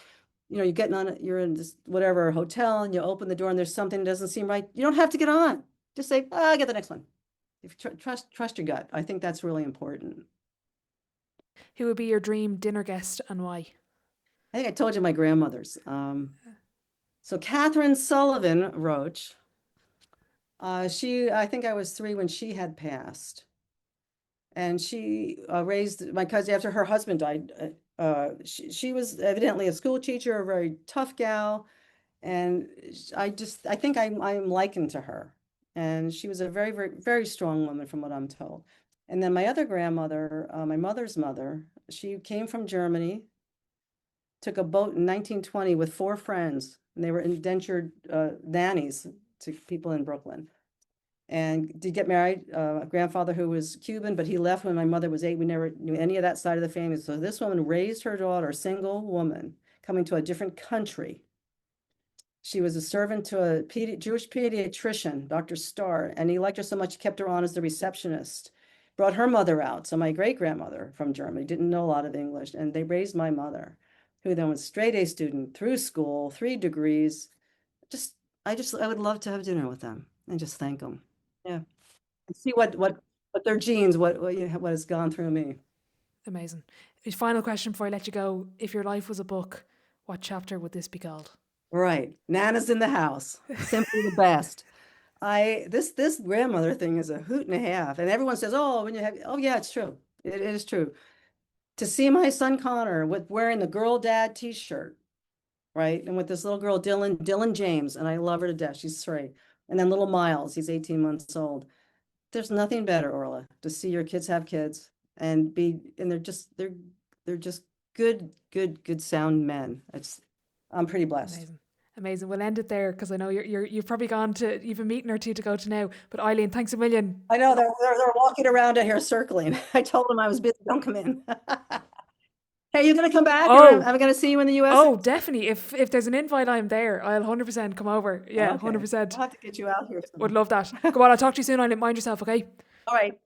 you're in this whatever hotel and you open the door and there's something that doesn't seem right, you don't have to get on. Just say, I get the next one. If trust your gut. I think that's really important. Who would be your dream dinner guest and why? I think I told you my grandmother's. So Catherine Sullivan Roche, I think I was 3 when she had passed. And she raised my cousin after her husband died. She was evidently a school teacher, a very tough gal. And I think I'm likened to her. And she was a very, very, very strong woman from what I'm told. And then my other grandmother, my mother's mother, she came from Germany, took a boat in 1920 with 4 friends, and they were indentured nannies to people in Brooklyn. And did get married, a grandfather who was Cuban, but he left when my mother was 8. We never knew any of that side of the family. So this woman raised her daughter, single woman, coming to a different country. She was a servant to a Jewish pediatrician, Dr. Starr, and he liked her so much he kept her on as the receptionist. Brought her mother out. So my great-grandmother from Germany didn't know a lot of English, and they raised my mother, who then was straight A student through school, 3 degrees. I would love to have dinner with them and just thank them. Yeah. And see what their genes, what has gone through me. Amazing. Final question before I let you go. If your life was a book, what chapter would this be called? Right. Nana's in the house. Simply the best. This grandmother thing is a hoot and a half. And everyone says, oh, yeah, it's true. It is true. To see my son Connor wearing the girl dad t-shirt, right? And with this little girl, Dylan James, and I love her to death. She's 3. And then little Miles, he's 18 months old. There's nothing better, Orla, to see your kids have kids and they're just good sound men. I'm pretty blessed. Amazing. We'll end it there because I know you've probably you've a meeting or 2 to go to now. But Eileen, thanks a million. I know they're walking around out here circling. I told them I was busy. Don't come in. Hey, you're going to come back? Oh, I'm going to see you in the US? Oh, definitely. If there's an invite, I'm there. I'll 100% come over. Yeah, okay. 100%. I'll have to get you out here. Would love that. Go on, I'll talk to you soon, Eileen. Mind yourself, okay? All right.